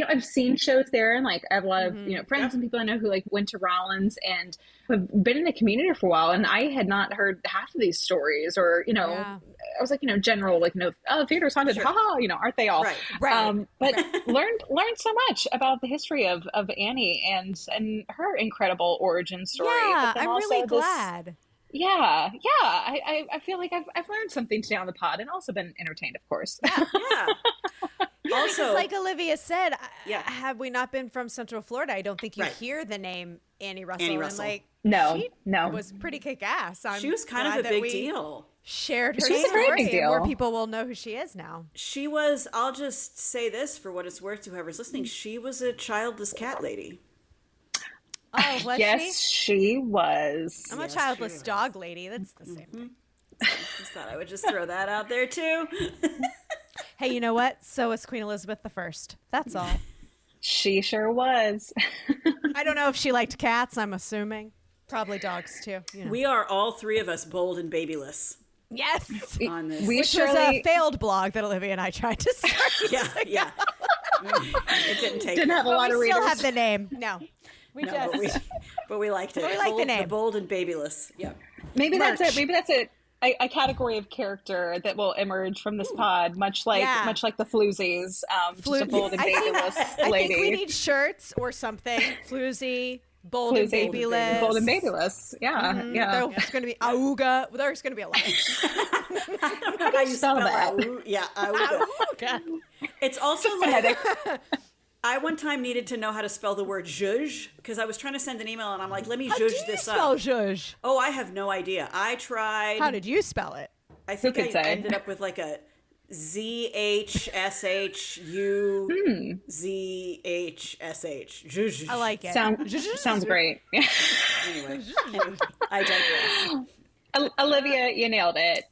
I've seen shows there, and I have a lot of friends and people I know who went to Rollins and have been in the community for a while, and I had not heard half of these stories, or I was general theater's haunted, haha, aren't they all? Right. But learned so much about the history of Annie and her incredible origin story. Yeah, but then I'm also really glad. I feel like I've learned something today on the pod, and also been entertained, of course. Yeah. Also, like Olivia said, had we not been from Central Florida, I don't think you hear the name Annie Russell. Annie Russell. And she was pretty kick-ass. She was kind of a big deal. Shared her She's a very story, big deal. and more people will know who she is now. She was, I'll just say this for what it's worth to whoever's listening, she was a childless cat lady. Oh, was yes, she was. I'm a childless dog lady. That's the same thing. Just thought I would just throw that out there, too. Hey, you know what? So was Queen Elizabeth I. That's all. She sure was. I don't know if she liked cats, I'm assuming. Probably dogs, too. You know. We are all three of us bold and babyless. Yes. On this. Which was a failed blog that Olivia and I tried to start. Yeah. It didn't have a lot of readers. We still have the name. No. But we liked it. We liked the name. The bold and babyless. Yeah. Maybe that's it. Maybe that's it. A category of character that will emerge from this pod, much like the floozies. Just a bold and babyless lady. I think we need shirts or something. Floozy, bold and babyless. Bold and babyless. Yeah, yeah. There's going to be auga. There's going to be a lot. I don't know how you spell that. Yeah, auga. It's also like... I one time needed to know how to spell the word zhuzh because I was trying to send an email and I'm like, let me zhuzh this up. How do you spell zhuzh? Oh, I have no idea. I tried. How did you spell it? I think I ended up with like a ZHSHUZHSH. Zhuzh. I like it. Sounds great. Anyway, I digress. Olivia, you nailed it.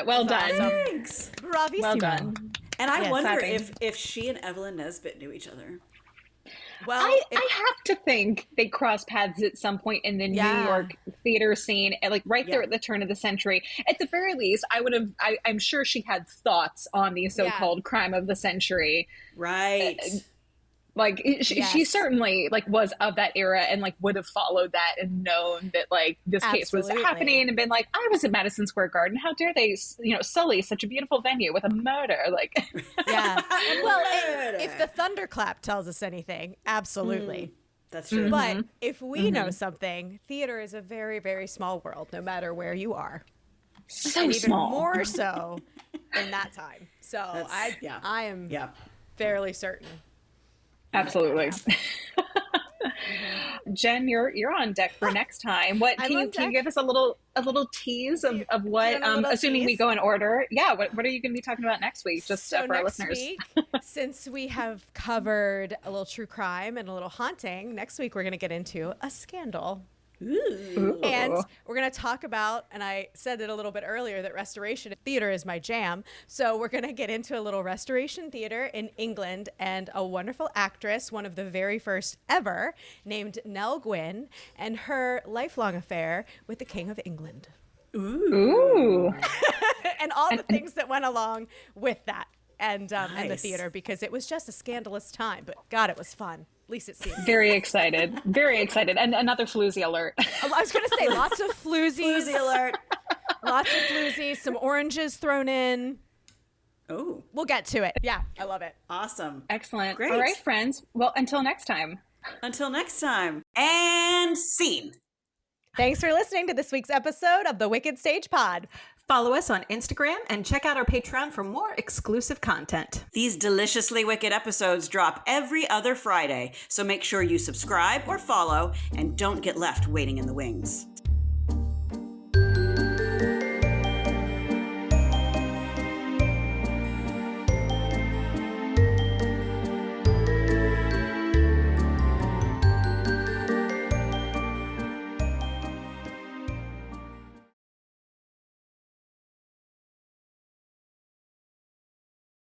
Well done. Thanks. Bravissimo. Well done. And I wonder if she and Evelyn Nesbit knew each other. Well, I have to think they crossed paths at some point in the New York theater scene, like right there at the turn of the century. At the very least, I'm sure she had thoughts on the so-called crime of the century. Right. Like she certainly like was of that era and like would have followed that and known that like this case was happening and been like, I was at Madison Square Garden. How dare they, sully such a beautiful venue with a murder? Like, yeah. Well, if the thunderclap tells us anything, absolutely. That's true. But if we know something, theater is a very, very small world, no matter where you are. So and small. Even more so in that time. So I am fairly certain. Absolutely. Jen, you're on deck for next time. What can you give us a little tease of what? Assuming we go in order, what are you going to be talking about next week? Just for our listeners. Week, since we have covered a little true crime and a little haunting, next week we're going to get into a scandal. Ooh. And we're going to talk about, and I said it a little bit earlier, that restoration theater is my jam. So we're going to get into a little restoration theater in England and a wonderful actress, one of the very first ever, named Nell Gwynn, and her lifelong affair with the King of England. Ooh. And all the things that went along with that and the theater, because it was just a scandalous time. But God, it was fun. At least it seemed. Very excited. And another floozy alert. I was going to say lots of floozies. Floozy alert. Lots of floozies, some oranges thrown in. Oh. We'll get to it. Yeah, I love it. Awesome. Excellent. Great. All right, friends. Well, until next time. And scene. Thanks for listening to this week's episode of the Wicked Stage Pod. Follow us on Instagram and check out our Patreon for more exclusive content. These deliciously wicked episodes drop every other Friday, so make sure you subscribe or follow and don't get left waiting in the wings.